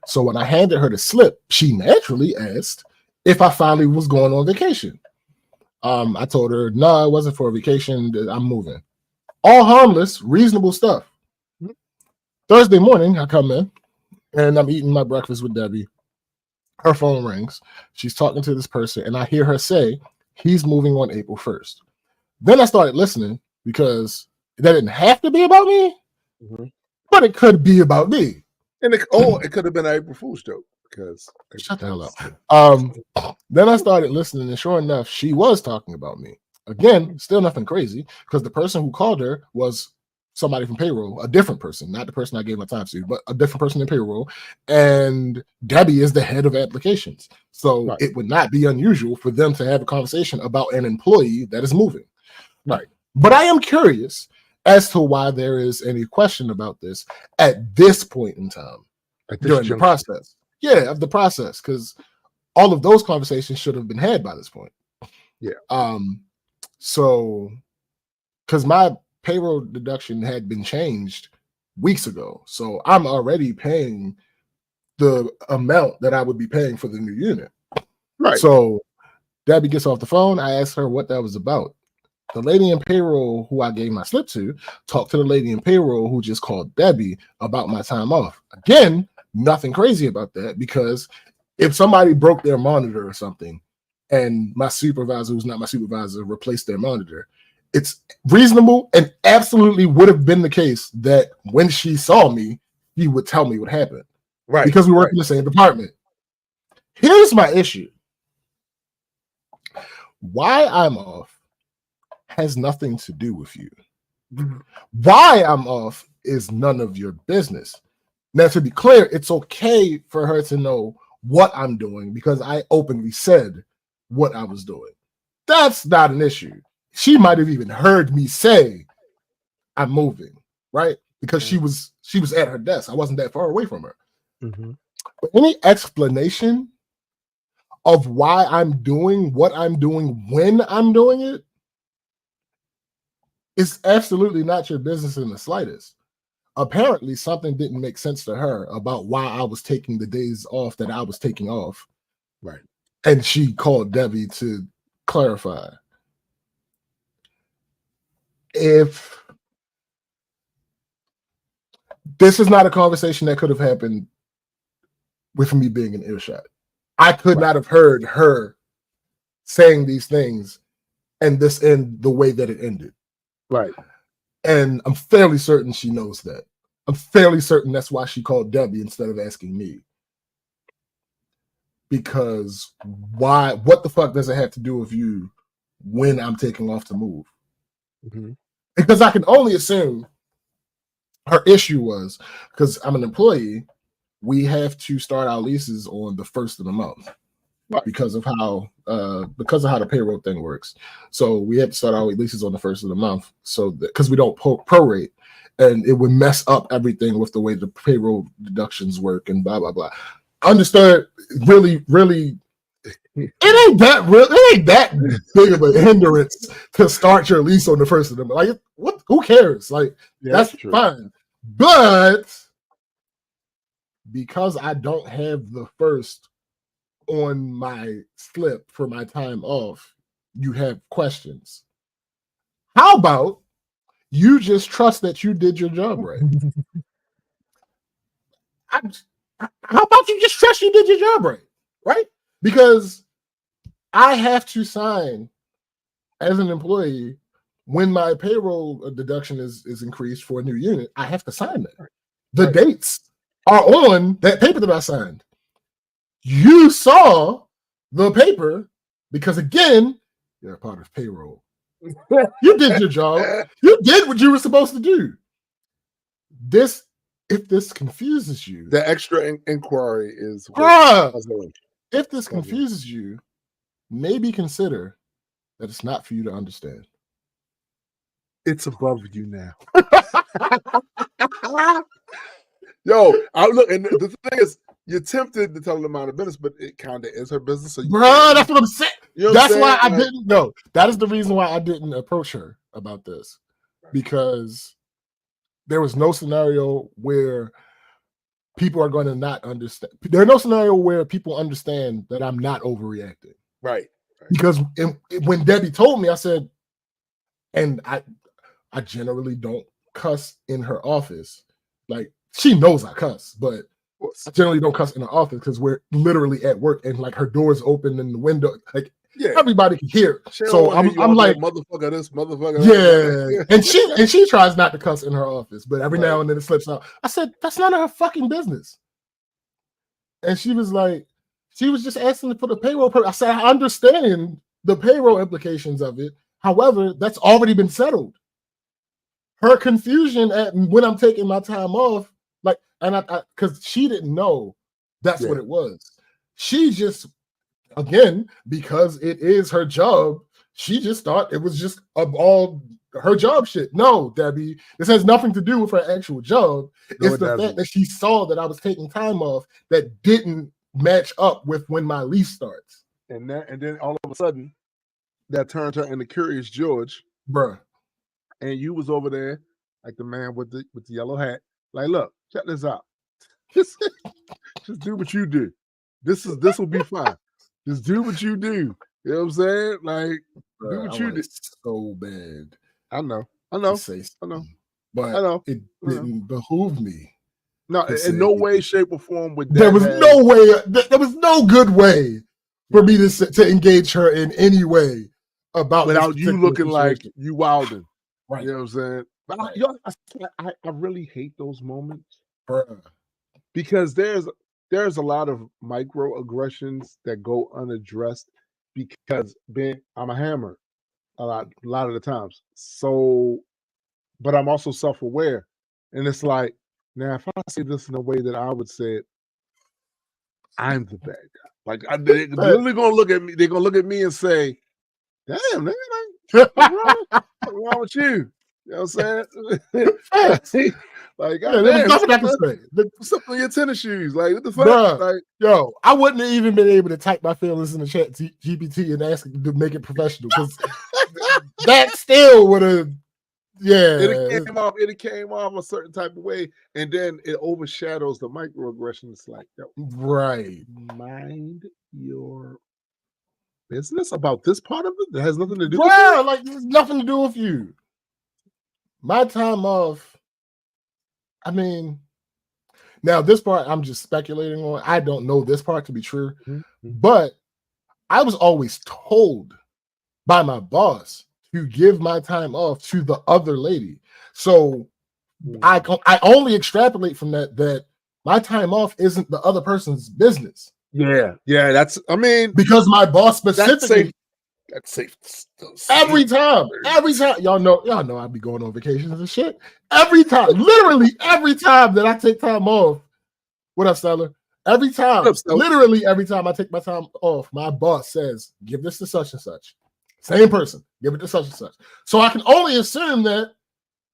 B: So when I handed her the slip, she naturally asked if I finally was going on vacation. I told her, no, it wasn't for a vacation. I'm moving. All harmless, reasonable stuff. Thursday morning, I come in and I'm eating my breakfast with Debbie. Her phone rings. She's talking to this person, and I hear her say, he's moving on April 1st. Then I started listening because that didn't have to be about me, but it could be about me.
A: And it could have been an April Fool's joke because
B: shut the hell up. Then I started listening, and sure enough, she was talking about me. Again, still nothing crazy because the person who called her was somebody from payroll, a different person, not the person I gave my time to, but a different person in payroll. And Debbie is the head of applications. So it would not be unusual for them to have a conversation about an employee that is moving. Right. But I am curious as to why there is any question about this at this point in time during the process. Yeah, of the process, because all of those conversations should have been had by this point.
A: Yeah.
B: So, because my payroll deduction had been changed weeks ago, so I'm already paying the amount that I would be paying for the new unit. Right. So Debbie gets off the phone. I asked her what that was about. The lady in payroll who I gave my slip to talked to the lady in payroll who just called Debbie about my time off. Again, nothing crazy about that, because if somebody broke their monitor or something and my supervisor, who's not my supervisor, replaced their monitor, it's reasonable and absolutely would have been the case that when she saw me, he would tell me what happened.
A: Right.
B: Because we work in the same department. Here's my issue. Why I'm off has nothing to do with you. Why I'm off is none of your business. Now, to be clear, it's okay for her to know what I'm doing because I openly said what I was doing. That's not an issue. She might have even heard me say I'm moving, right? Because she was at her desk. I wasn't that far away from her.
A: Mm-hmm.
B: But any explanation of why I'm doing what I'm doing when I'm doing it is absolutely not your business in the slightest. Apparently, something didn't make sense to her about why I was taking the days off that I was taking off.
A: Right.
B: And she called Debbie to clarify. If this is not a conversation that could have happened with me being in earshot, I could not have heard her saying these things and this end the way that it ended.
A: Right.
B: And I'm fairly certain she knows that. I'm fairly certain that's why she called Debbie instead of asking me. Because why? What the fuck does it have to do with you when I'm taking off to move?
A: Mm-hmm.
B: Because I can only assume her issue was, because I'm an employee, we have to start our leases on the first of the month. Right. Because of how the payroll thing works. So we have to start our leases on the first of the month. So because we don't prorate, and it would mess up everything with the way the payroll deductions work and blah blah blah. Understood? Really, it ain't that big of a hindrance to start your lease on the first of the month. Like, what? Who cares? Like, that's fine. But because I don't have the first on my slip for my time off, you have questions. How about you just trust that you did your job right? How about you just trust you did your job right? Right? Because I have to sign as an employee when my payroll deduction is increased for a new unit. I have to sign that. The dates are on that paper that I signed. You saw the paper because, again, you're a part of payroll. You did your job. You did what you were supposed to do. If this confuses you,
A: the extra inquiry is.
B: If this confuses you, maybe consider that it's not for you to understand.
A: It's above you now. Yo, look, and the thing is, you're tempted to tell them out of business, but it kind of is her business. So
B: that's what I'm saying.
A: You know
B: that's why I didn't know. That is the reason why I didn't approach her about this, because there was no scenario where people are going to not understand. There's no scenario where people understand that I'm not overreacting.
A: Right.
B: Because when Debbie told me, I said, and I generally don't cuss in her office. Like, she knows I cuss, but I generally don't cuss in her office because we're literally at work and like her door's open and the window, like everybody can hear. So I'm like,
A: motherfucker, this motherfucker.
B: Yeah. and she tries not to cuss in her office, but every now and then it slips out. I said, that's none of her fucking business. And she was like, she was just asking for the payroll. I said, I understand the payroll implications of it. However, that's already been settled. Her confusion at when I'm taking my time off, like, and I because she didn't know that's what it was. She just, again, because it is her job, she just thought it was just all her job shit. No, Debbie, this has nothing to do with her actual job. It's the fact that she saw that I was taking time off that didn't match up with when my lease starts.
A: And then all of a sudden, that turned her into Curious George,
B: bruh.
A: And you was over there like the man with the yellow hat. Like, look, check this out. Just do what you do. This will be fine. Just do what you do. You know what I'm saying? Like, Do
B: Bruh,
A: what
B: I
A: you
B: want
A: did.
B: so bad
A: I know.
B: to say
A: I know.
B: something, but
A: I know.
B: it
A: I know.
B: didn't behoove me.
A: No,
B: to
A: in
B: say
A: no way,
B: anything.
A: shape, or form would
B: There
A: that
B: was
A: have.
B: no way. There was no good way for me to engage her in any way about
A: without
B: this
A: you
B: particular
A: looking like
B: situation.
A: you wilding.
B: Right.
A: You know what I'm saying? But
B: Right.
A: I really hate those moments
B: Bruh.
A: because there's a lot of microaggressions that go unaddressed because I'm a hammer a lot of the times. So, but I'm also self-aware, and it's like now if I say this in a way that I would say it, I'm the bad guy. Like they're literally gonna look at me. They're gonna look at me and say, "Damn, nigga, what's wrong with you?" You know what I'm saying? like,
B: Yeah,
A: God
B: there was
A: damn,
B: nothing I could say.
A: what's up on your tennis shoes? Like, what the fuck?
B: Bruh,
A: Like,
B: yo, I wouldn't have even been able to type my feelings in the chat GPT and ask it to make it professional because that still would have, yeah.
A: it came off a certain type of way, and then it overshadows the microaggression. It's like, yo,
B: Right.
A: mind your business about this part of it that has nothing to do with
B: Bruh,
A: you.
B: like there's nothing to do with you. My time off, I mean, now this part I'm just speculating on. I don't know this part to be true, but I was always told by my boss to give my time off to the other lady. So I only extrapolate from that my time off isn't the other person's business.
A: Yeah, that's. I mean,
B: because my boss specifically.
A: That's safe.
B: Every time, y'all know I be going on vacations and shit. Every time, literally every time that I take time off. What up, Stellar? Every time, literally every time I take my time off, my boss says, "Give this to such and such." Same person, give it to such and such. So I can only assume that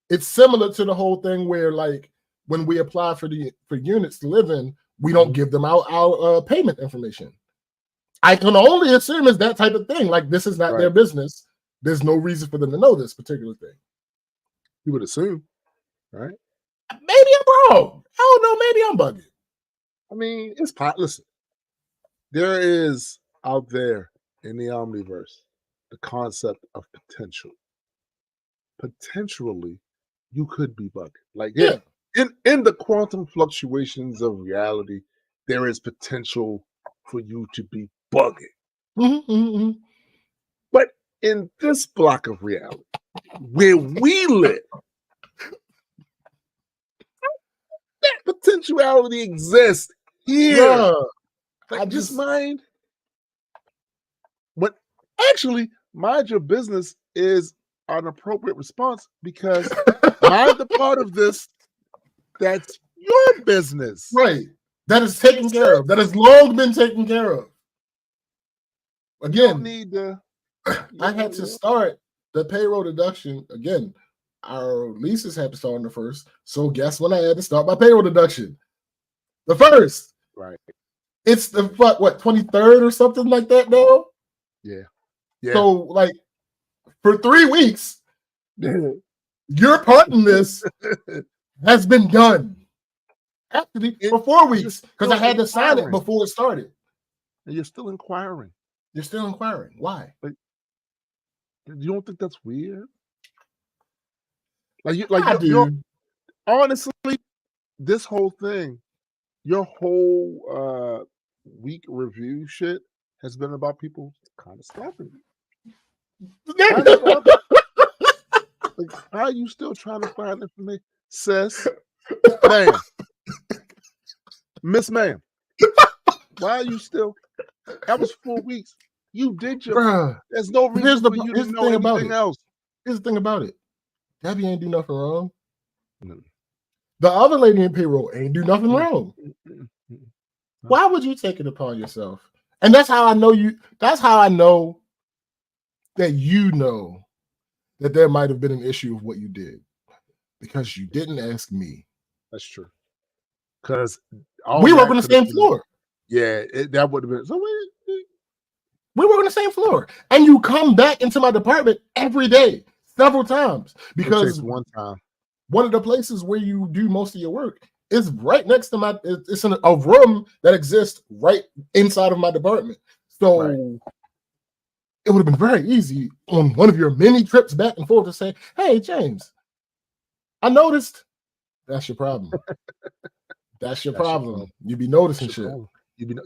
B: it's similar to the whole thing where, like, when we apply for units to live in, we don't give them our payment information. I can only assume it's that type of thing. Like, this is not their business. There's no reason for them to know this particular thing.
A: You would assume, right?
B: Maybe I'm wrong. I don't know. Maybe I'm bugging.
A: I mean, it's listen. There is out there in the omniverse the concept of potential. Potentially, you could be bugging. Like, yeah, in the quantum fluctuations of reality, there is potential for you to be bugging. But in this block of reality, where we live, that potentiality exists here. Like, just mind what actually mind your business is an appropriate response because mind the part of this that's your business.
B: Right. That is taken care of. That has long been taken care of. Again, I had to start the payroll deduction. Again, our leases had to start on the 1st. So guess when I had to start my payroll deduction? The 1st.
A: Right.
B: It's the what 23rd or something like that now?
A: Yeah.
B: So, like, for 3 weeks, your part in this has been done. Actually, for 4 weeks, because I had to sign it before it started.
A: And you're still inquiring.
B: You're still inquiring. Why?
A: Like, you don't think that's weird? Like, honestly, this whole thing, your whole week review shit has been about people kind of stopping you. Like, how are you still trying to find information? Sis, ma'am, Miss Ma'am, why are you still? That was 4 weeks. You did your. There's no reason for you to know anything else.
B: Here's the thing about it. Debbie ain't do nothing wrong. The other lady in payroll ain't do nothing wrong. Why would you take it upon yourself? And that's how I know you. That's how I know that you know that there might have been an issue with what you did because you didn't ask me.
A: That's true. Because
B: we work on the same floor.
A: Yeah, that would have been. So
B: we work on the same floor, and you come back into my department every day, several times, because
A: one time,
B: one of the places where you do most of your work is right next to my. It's in a room that exists right inside of my department. So it would have been very easy on one of your many trips back and forth to say, "Hey, James, I noticed." That's your problem. That's your problem. You be noticing shit.
A: You be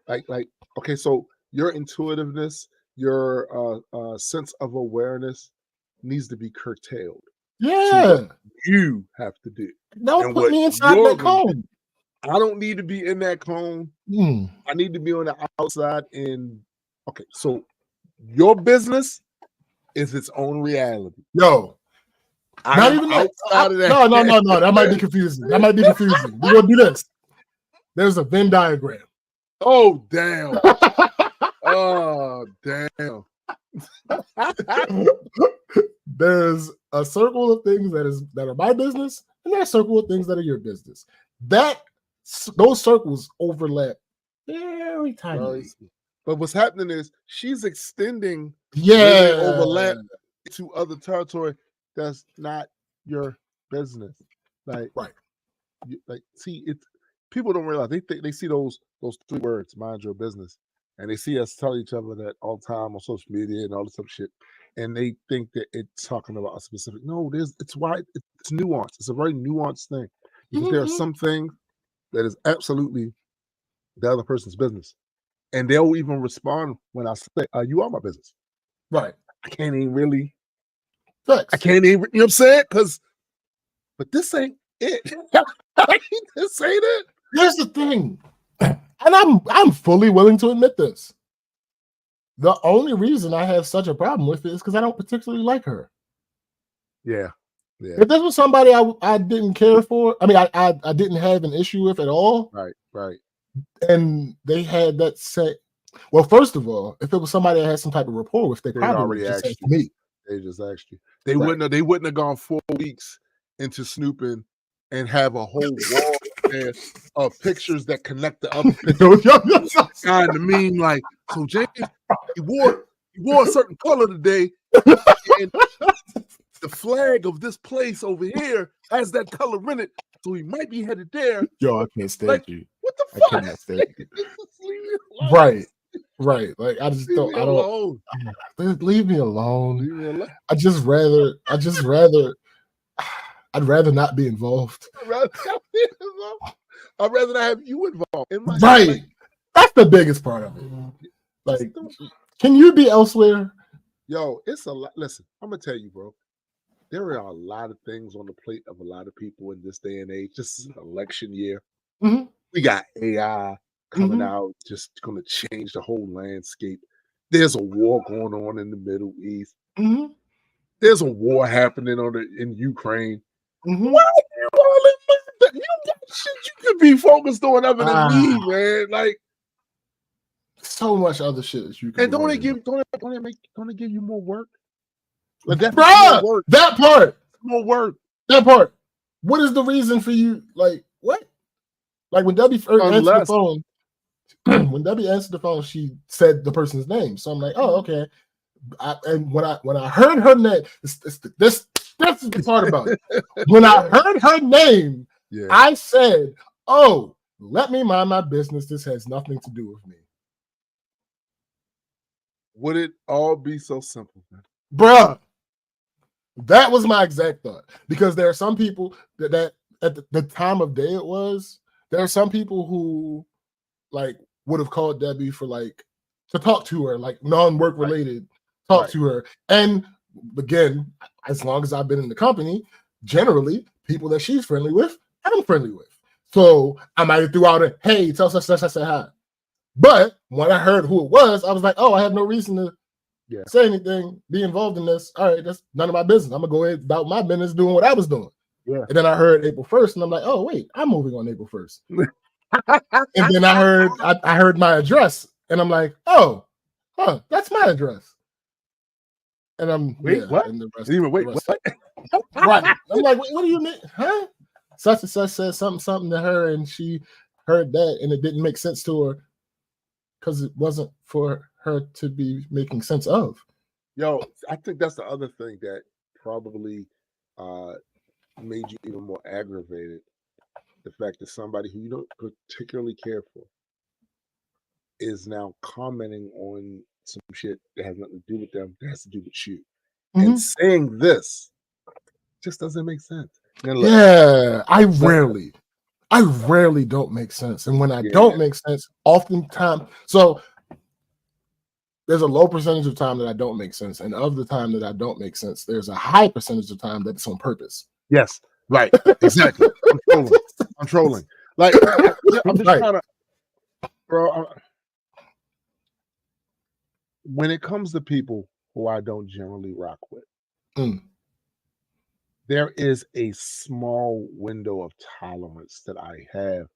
A: like okay, so your intuitiveness, your sense of awareness needs to be curtailed.
B: Yeah.
A: You have to do.
B: Don't put me inside that cone.
A: I don't need to be in that cone. I need to be on the outside. And okay, so your business is its own reality.
B: Yo, not even outside of that. No. That might be confusing. We're gonna do this. There's a Venn diagram.
A: Oh damn. Oh damn.
B: There's a circle of things that are my business, and there's a circle of things that are your business. Those circles overlap very tiny.
A: But what's happening is she's extending overlap to other territory that's not your business. Like see, it's people don't realize they see those 3 words, mind your business, and they see us tell each other that all the time on social media and all this other shit, and they think that it's talking about a specific. No, it's nuanced. It's a very nuanced thing because there are some things that is absolutely the other person's business, and they'll even respond when I say, "You are my business."
B: Right.
A: I can't even really.
B: Facts.
A: I can't even. You know what I'm saying? But this ain't it. This ain't it.
B: Here's the thing, and I'm fully willing to admit this. The only reason I have such a problem with it is because I don't particularly like her.
A: Yeah.
B: If this was somebody I didn't care for, I mean, I didn't have an issue with at all.
A: Right.
B: And they had that set. Well, first of all, if it was somebody that had some type of rapport with, they probably
A: already
B: just
A: asked
B: me.
A: They just asked you. They wouldn't have gone 4 weeks into snooping and have a whole wall there of pictures that connect the other pictures. Kind of mean like, so James, he wore a certain color today, and the flag of this place over here has that color in it, so he might be headed there.
B: Yo, I can't stand you.
A: What the fuck?
B: I cannot stand you. Right. Like I just don't. Leave me alone. I'd rather not be involved.
A: I'd rather not have you involved.
B: Right. That's the biggest part of it. Like, can you be elsewhere?
A: Yo, it's a lot. Listen, I'm gonna tell you, bro. There are a lot of things on the plate of a lot of people in this day and age. This is an election year.
B: Mm-hmm.
A: We got AI coming out, just going to change the whole landscape. There's a war going on in the Middle East.
B: Mm-hmm.
A: There's a war happening in Ukraine.
B: Mm-hmm.
A: Why are you all in that? You got shit you could be focused on other than me, man. Like
B: so much other shit that you can.
A: And don't they give you more work? Like
B: that part.
A: More work.
B: That part. What is the reason for you? Like what? Like when Debbie answered the phone, she said the person's name. So I'm like, oh, okay. And when I heard her name, this is the part about it. When I heard her name, I said, oh, let me mind my business. This has nothing to do with me.
A: Would it all be so simple, man?
B: Bruh. That was my exact thought. Because there are some people that at the time of day it was, there are some people who like would have called Debbie for like to talk to her, like non-work related, talk to her. And again, as long as I've been in the company, generally people that she's friendly with, I'm friendly with. So I might have threw out a hey, tell such I said hi. But when I heard who it was, I was like, oh, I have no reason to say anything, be involved in this. All right, that's none of my business. I'm gonna go ahead about my business doing what I was doing.
A: Yeah.
B: And then I heard April 1st, and I'm like, oh wait, I'm moving on April 1st. And then I heard my address, and I'm like, oh, that's my address. And I'm
A: what?
B: And the rest,
A: what?
B: Right. I'm like, what do you mean? Huh? Such and such said something to her, and she heard that, and it didn't make sense to her because it wasn't for her to be making sense of.
A: Yo, I think that's the other thing that probably made you even more aggravated. The fact that somebody who you don't particularly care for is now commenting on some shit that has nothing to do with them, that has to do with you.
B: Mhm.
A: And saying this just doesn't make sense. Now, look,
B: Yeah, I rarely don't make sense. And when I don't make sense, oftentimes, so there's a low percentage of time that I don't make sense. And of the time that I don't make sense, there's a high percentage of time that it's on purpose.
A: Yes, right, exactly. I'm trolling. Like, I'm just trying to, bro. When it comes to people who I don't generally rock with, there is a small window of tolerance that I have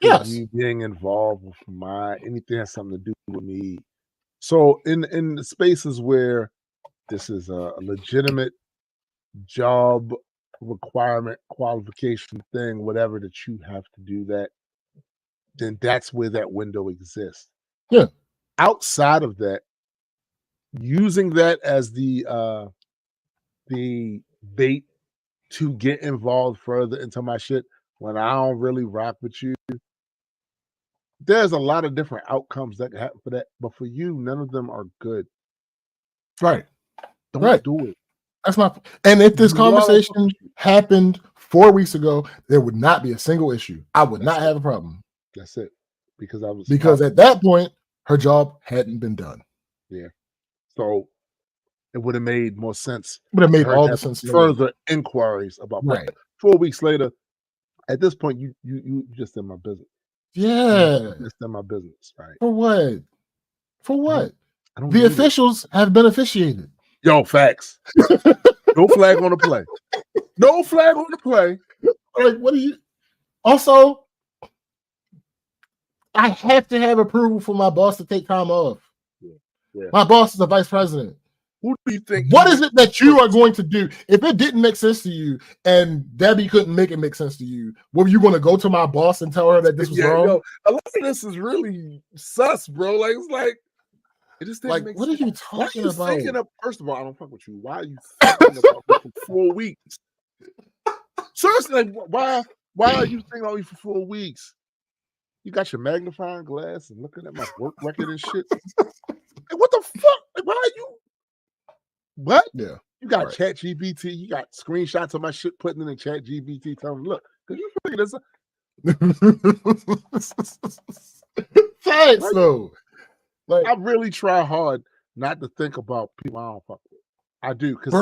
A: for you being involved with anything that has something to do with me. So in the spaces where this is a legitimate job requirement, qualification thing, whatever, that you have to do that, then that's where that window exists.
B: Yeah.
A: Outside of that, using that as the bait to get involved further into my shit when I don't really rock with you, there's a lot of different outcomes that can happen for that. But for you, none of them are good.
B: Right.
A: Don't do it.
B: That's my. And if this conversation happened 4 weeks ago, there would not be a single issue. I would not have a problem.
A: That's it. Because
B: at that point, her job hadn't been done.
A: Yeah. So it would have made more sense.
B: Would have made all the sense.
A: Further inquiries about.
B: Right.
A: 4 weeks later, at this point, you just in my business.
B: Yeah.
A: Just in my business, right?
B: For what? For what?
A: I don't
B: the officials have been officiated.
A: Yo, facts. No flag on the play. No flag on the play.
B: Like, what do you? Also, I have to have approval for my boss to take time off.
A: Yeah.
B: My boss is the vice president.
A: Who do you think?
B: What is it that you are going to do? If it didn't make sense to you and Debbie couldn't make it make sense to you, were you going to go to my boss and tell her that this was wrong?
A: Yo, a lot of this is really sus, bro. Like, it's like, it just didn't make
B: what
A: sense.
B: Are you talking about?
A: First of all, I don't fuck with you. Why are you thinking about me for 4 weeks? Seriously, like, why are you thinking about me for 4 weeks? You got your magnifying glass and looking at my work record and shit. Like, what the fuck? Like, why are you? What?
B: Yeah.
A: You got Chat GPT. You got screenshots of my shit putting in the Chat GPT telling me, look, could you figure this out?
B: Thanks, though.
A: Like, I really try hard not to think about people I don't fuck with. I do, because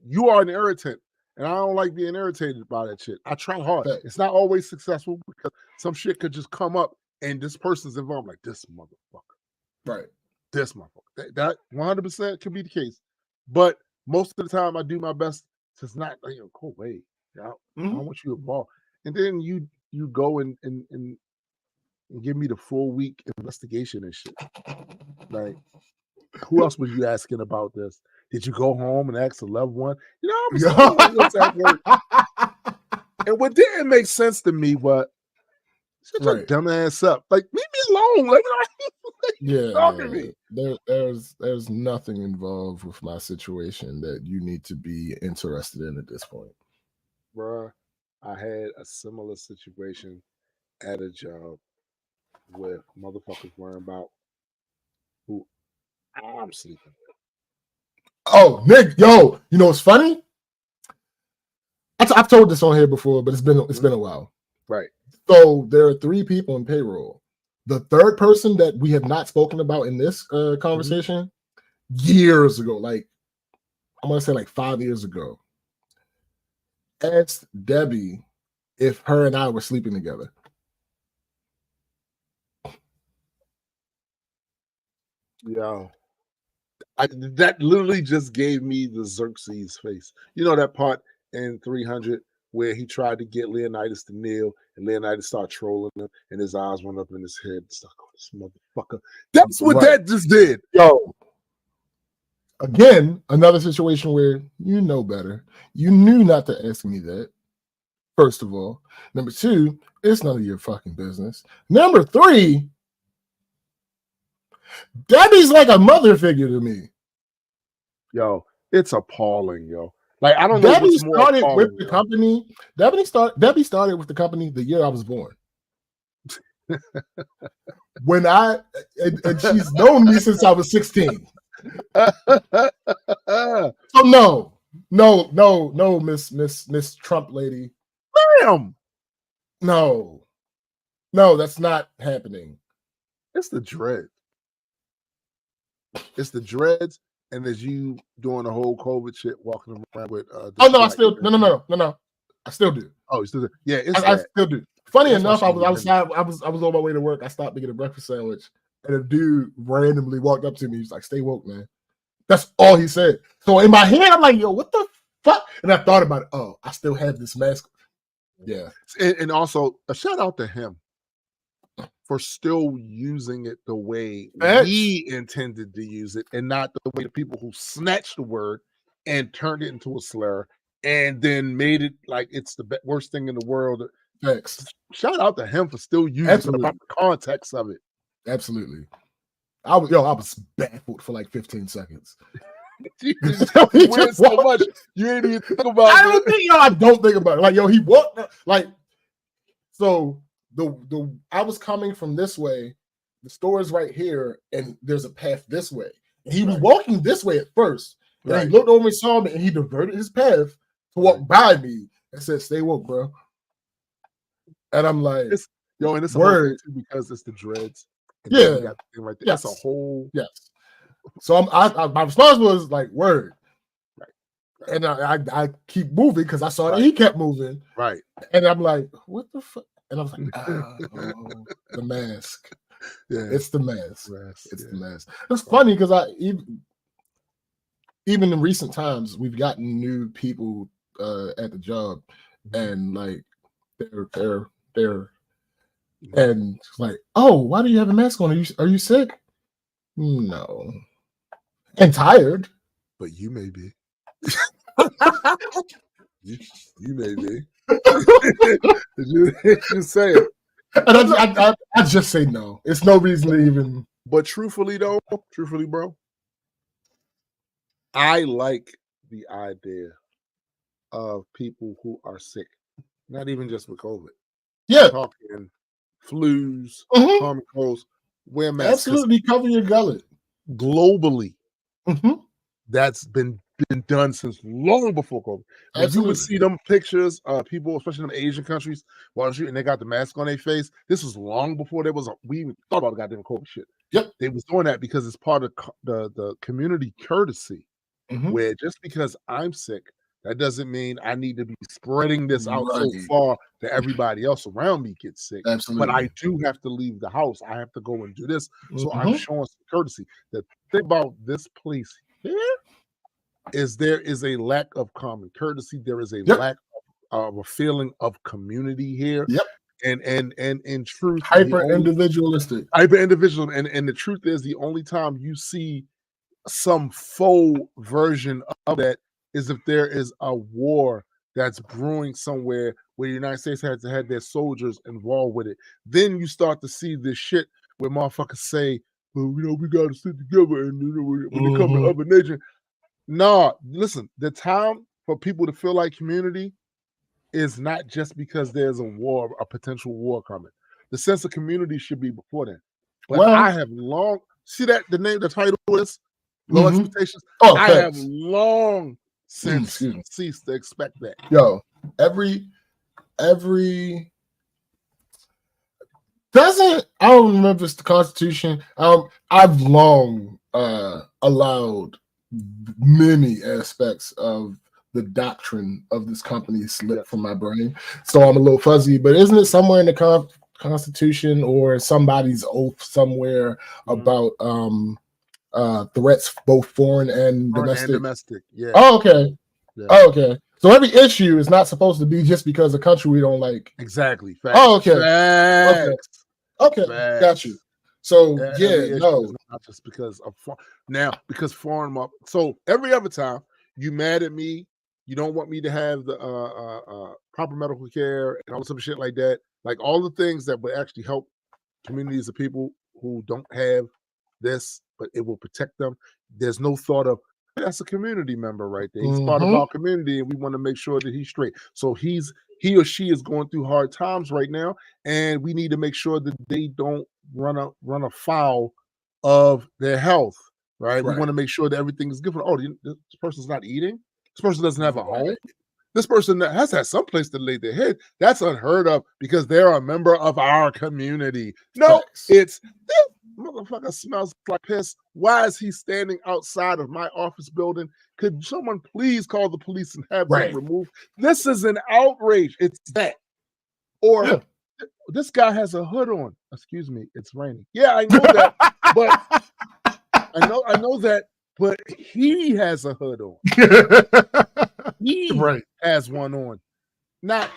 A: you are an irritant, and I don't like being irritated by that shit. I try hard. It's not always successful because some shit could just come up and this person's involved. Like, this motherfucker.
B: Right.
A: This motherfucker. That 100% could be the case. But most of the time, I do my best to not, go away. I don't want you involved. And then you go and give me the 4 week investigation and shit. Like, who else was you asking about this? Did you go home and ask a loved one? And what didn't make sense to me was, shut your dumb ass up. Like, leave me alone. Like, talking to me.
B: There's nothing involved with my situation that you need to be interested in at this point.
A: Bruh, I had a similar situation at a job with motherfuckers worrying about who I'm sleeping with.
B: Oh, Nick, yo, you know what's funny? I've told this on here before, but it's been a while.
A: Right.
B: So there are 3 people in payroll. The third person that we have not spoken about in this conversation, years ago, like I'm gonna say like 5 years ago, asked Debbie if her and I were sleeping together.
A: Yo, that literally just gave me the Xerxes face. You know that part in 300 where he tried to get Leonidas to kneel, and Leonidas started trolling him, and his eyes went up in his head and stuck on this motherfucker. That's what that just did.
B: Yo, again, another situation where you know better. You knew not to ask me that. First of all. Number 2, it's none of your fucking business. Number 3, Debbie's like a mother figure to me.
A: Yo, it's appalling, yo. Like, I don't know.
B: Debbie started with the company. Debbie started with the company the year I was born. When and she's known me since I was 16. So no, Miss Trump lady.
A: Damn.
B: No, that's not happening.
A: It's the dread. It's the dreads, and there's you doing the whole COVID shit, walking around with.
B: Oh no, I still no. I still do.
A: Oh, you still do? Yeah,
B: I still do. Funny
A: That's
B: enough,
A: why
B: I
A: she
B: was outside. I was on my way to work. I stopped to get a breakfast sandwich, and a dude randomly walked up to me. He's like, "Stay woke, man." That's all he said. So in my head, I'm like, "Yo, what the fuck?" And I thought about it. Oh, I still have this mask. Yeah,
A: and also a shout out to him for still using it the way we intended to use it, and not the way the people who snatched the word and turned it into a slur and then made it like it's the worst thing in the world.
B: Thanks.
A: Shout out to him for still using it for the proper context of it.
B: Absolutely. I was baffled for like 15 seconds.
A: You win so much, you ain't even think about it.
B: I don't think about it. Like, he walked like, so I was coming from this way, the store is right here, and there's a path this way. And he was walking this way at first. And he looked over and saw me, and he diverted his path to walk by me and said, "Stay woke, bro." And I'm like,
A: and it's a whole thing too, because it's the dreads.
B: Yeah,
A: got the thing right there. That's a whole
B: So my response was like, "Word." And I keep moving because I saw that he kept moving.
A: Right.
B: And I'm like, "What the fuck?" And I was like, the mask.
A: Yeah,
B: it's the mask.
A: It's
B: the mask. It's funny because even in recent times, we've gotten new people at the job, and like they're and it's like, "Oh, why do you have a mask on? Are you sick?" No. And tired.
A: But you may be. you may be. you say it.
B: And I just say no. It's no reason to even.
A: But truthfully, bro, I like the idea of people who are sick, not even just with COVID.
B: Yeah.
A: I'm talking flus, common colds, wear masks.
B: Absolutely, cover your gullet.
A: Globally, that's been done since long before COVID. When you would see them pictures, people, especially in the Asian countries, and they got the mask on their face. This was long before we even thought about the goddamn COVID shit.
B: Yep,
A: they was doing that because it's part of the community courtesy, where just because I'm sick, that doesn't mean I need to be spreading this out so far that everybody else around me gets sick.
B: Absolutely.
A: But I do have to leave the house. I have to go and do this. So I'm showing some courtesy. The thing about this place here is there is a lack of common courtesy. There is a lack of a feeling of community here.
B: Yep.
A: And in truth,
B: hyper individualistic.
A: And the truth is, the only time you see some faux version of that is if there is a war that's brewing somewhere where the United States has had their soldiers involved with it. Then you start to see this shit where motherfuckers say, "Well, we got to sit together," and when they come to other nation. Nah, listen, the time for people to feel like community is not just because there's a potential war coming. The sense of community should be before then. But I have long the title is Low Expectations. I have long since ceased to expect that.
B: Yo, every doesn't, I don't remember if it's the Constitution. I've long allowed many aspects of the doctrine of this company slip from my brain, so I'm a little fuzzy. But isn't it somewhere in the Constitution or somebody's oath somewhere about threats, both foreign and domestic?
A: Yeah.
B: Oh, okay. Yeah. Oh, okay. So every issue is not supposed to be just because a country we don't like.
A: Exactly. Facts.
B: Oh, okay.
A: Facts.
B: Okay.
A: Facts.
B: Got you. So
A: no, not just because of because foreign. So every other time you mad at me, you don't want me to have the proper medical care and all some shit like that. Like all the things that would actually help communities of people who don't have this, but it will protect them. There's no thought of, that's a community member right there. He's part of our community, and we want to make sure that he's straight. So he's he or she is going through hard times right now, and we need to make sure that they don't run afoul of their health, right? We
B: Right.
A: want to make sure that everything is good for. Oh, this person's not eating. This person doesn't have a home.
B: Right.
A: This person has to have some place to lay their head. That's unheard of because they're a member of our community. No,
B: Facts.
A: it's this motherfucker smells like piss. Why is he standing outside of my office building? Could someone please call the police and have
B: Right.
A: them removed? This is an outrage. It's that. Or
B: Yeah.
A: this guy has a hood on. Excuse me, it's raining. Yeah, I know that, but I know that, but he has a hood on. He
B: Right.
A: has one on. Not,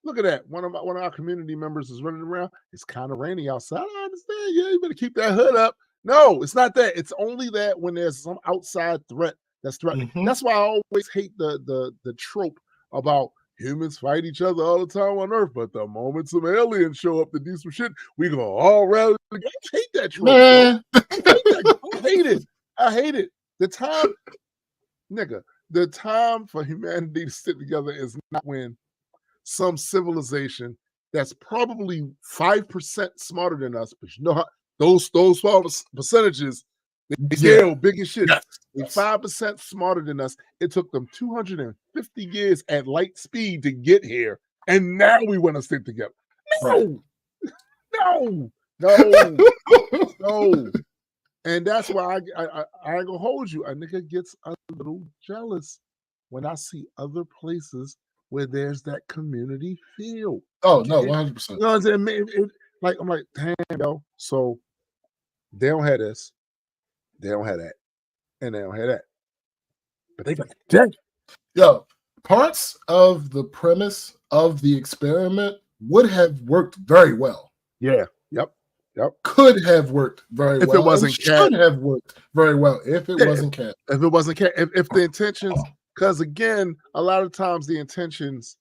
A: look at that. One of our community members is running around. It's kind of rainy outside. I understand. Yeah, you better keep that hood up. No, it's not that. It's only that when there's some outside threat that's threatening.
B: Mhm.
A: That's why I always hate the trope about humans fight each other all the time on Earth, but the moment some aliens show up to do some shit, we gonna all rally together. I hate that trope.
B: Man.
A: I hate it. I hate it. The time for humanity to sit together is not when some civilization that's probably 5% smarter than us, but you know how those small percentages, they scale big as shit.
B: Yes.
A: They're 5% smarter than us. It took them 250 years at light speed to get here, and now we want to stick together. No, no, no, no. And that's why I ain't gonna hold you. A nigga gets a little jealous when I see other places where there's that community feel.
B: Oh no, 100%.
A: You know what I'm saying? I'm like, damn, yo. So they don't have this, they don't have that, and they don't have that. But they got that.
B: Yo, parts of the premise of the experiment would have worked very well.
A: Yeah. Yep.
B: Could have worked very
A: If
B: well.
A: it wasn't
B: and should have worked very well if it
A: Yeah.
B: wasn't Cat.
A: If it wasn't if the intentions, because again, a lot of times the intentions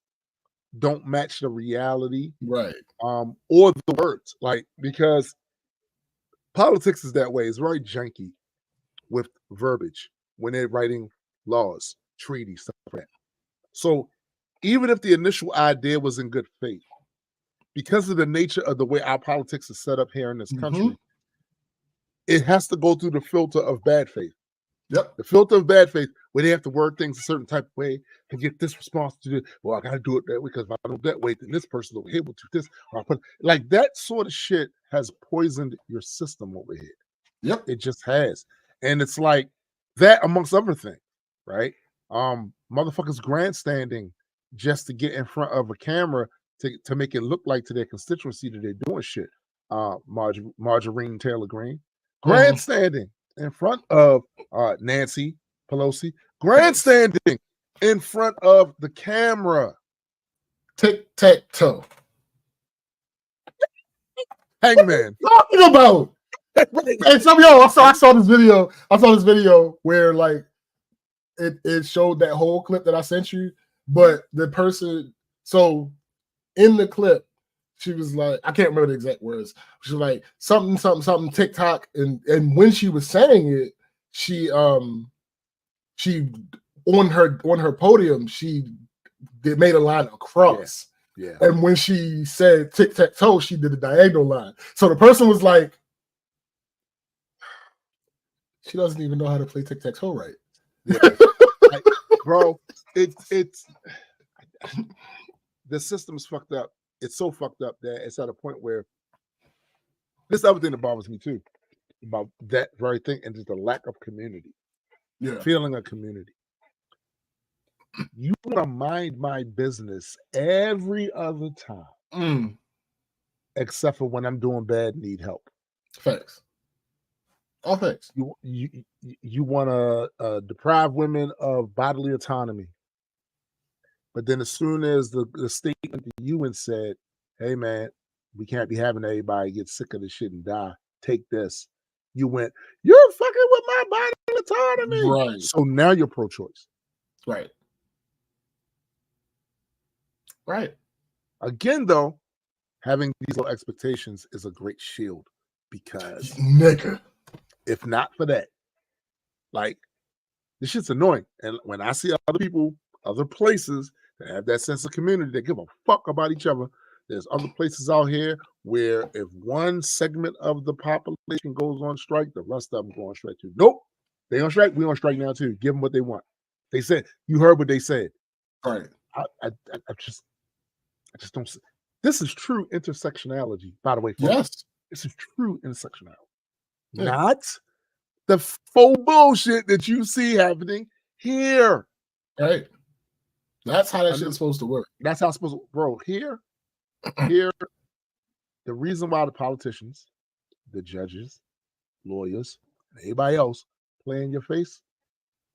A: don't match the reality,
B: Right.
A: or the words, like, because politics is that way. It's very janky with verbiage when they're writing laws, treaties, stuff like that. So even if the initial idea was in good faith, because of the nature of the way our politics is set up here in this country, it has to go through the filter of bad faith.
B: Yep.
A: The filter of bad faith, where they have to word things a certain type of way to get this response to this. Well, I got to do it that way because if I don't do that way, then this person over here will do this. Or I put like that sort of shit has poisoned your system over here.
B: Yep.
A: It just has, and it's like that amongst other things, right? Motherfuckers grandstanding just to get in front of a camera to make it look like to their constituency that they're doing shit. Marjorie Taylor Greene grandstanding in front of Nancy Pelosi, grandstanding in front of the camera.
B: Tic-tac-toe.
A: Hangman.
B: Talking about. And some I saw this video. I saw this video where like it showed that whole clip that I sent you, but the person, so in the clip, she was like, I can't remember the exact words. She was like something TikTok, and when she was saying it, she on her podium, she made a line across.
A: Yeah.
B: And when she said tic-tac-toe, she did a diagonal line. So the person was like, she doesn't even know how to play tic-tac-toe right.
A: Yeah. Bro, it's the system's fucked up. It's so fucked up that it's at a point where this other thing that bothers me too about that very thing, and just the lack of community.
B: Yeah.
A: Feeling a community. You want to mind my business every other time, except for when I'm doing bad, need help.
B: Facts. All facts.
A: You want to deprive women of bodily autonomy, but then as soon as the statement to you and said, "Hey man, we can't be having everybody get sick of this shit and die. Take this," you went, "You're fucking with my bodily autonomy."
B: Right.
A: So now you're pro-choice.
B: Right. Right.
A: Again, though, having these low expectations is a great shield, because
B: nigga,
A: if not for that, like, this shit's annoying. And when I see other people, other places They have that sense of community. They give a fuck about each other. There's other places out here where if one segment of the population goes on strike, the rest of them go on strike too. Nope. They on strike, we on strike now too. Give them what they want. They said, you heard what they said.
B: Right.
A: I just don't see. This is true intersectionality, by the way. Folks.
B: Yes.
A: This is true intersectionality.
B: Yeah.
A: Not the faux bullshit that you see happening here.
B: Right. That's how that shit's supposed to work.
A: That's how it's supposed to, bro. Here, the reason why the politicians, the judges, lawyers, and everybody else play in your face,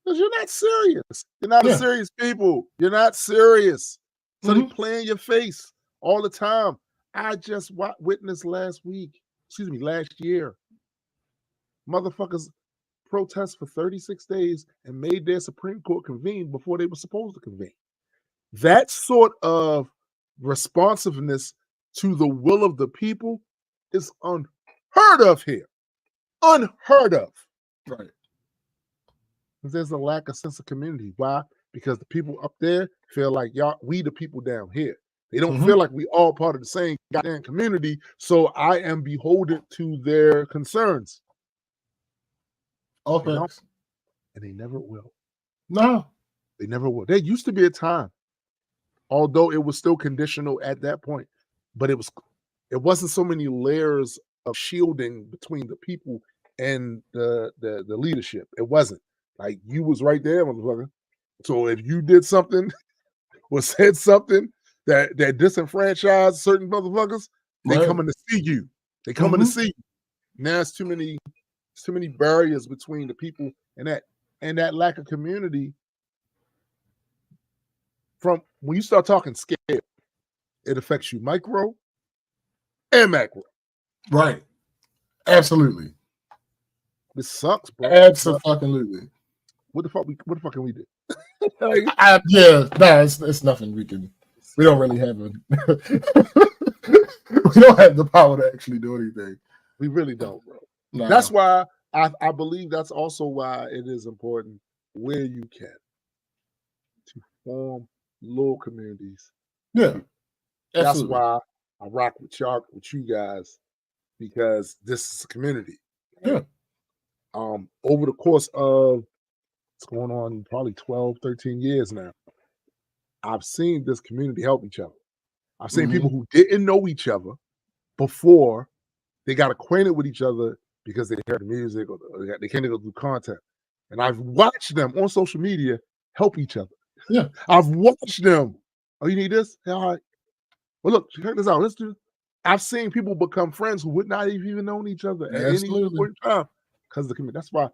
A: because you're not serious. You're not a serious people. You're not serious. So they play in your face all the time. I just witnessed last year, motherfuckers protest for 36 days and made their Supreme Court convene before they were supposed to convene. That sort of responsiveness to the will of the people is unheard of here. Unheard of.
B: Right.
A: There's a lack of sense of community. Why? Because the people up there feel like we the people down here. They don't feel like we all part of the same goddamn community, so I am beholden to their concerns.
B: Okay.
A: And they never will.
B: No.
A: They never will. There used to be a time, although it was still conditional at that point, but it wasn't so many layers of shielding between the people and the leadership. It wasn't. Like, you was right there, motherfucker. So if you did something or said something that disenfranchised certain motherfuckers, they coming to see you. They coming to see you. Now it's too many barriers between the people and that lack of community. From when you start talking scale, it affects you micro and macro.
B: Right. Absolutely.
A: This sucks, bro.
B: Absolutely.
A: What the fuck can we do?
B: It's nothing we don't really have we don't have the power to actually do anything.
A: We really don't, bro.
B: No.
A: That's why I believe that's also why it is important where you can to form little communities.
B: Yeah.
A: That's why I rock with you guys, because this is a community.
B: Yeah.
A: Over the course of it's going on probably 12, 13 years now, I've seen this community help each other. I've seen people who didn't know each other before they got acquainted with each other because they heard the music or they came to go through content. And I've watched them on social media help each other.
B: Yeah.
A: I've watched them. Oh, you need this? Yeah, all right. Well, look, check this out. Let's do. I've seen people become friends who would not have even known each other at any point in time because of the community. That's why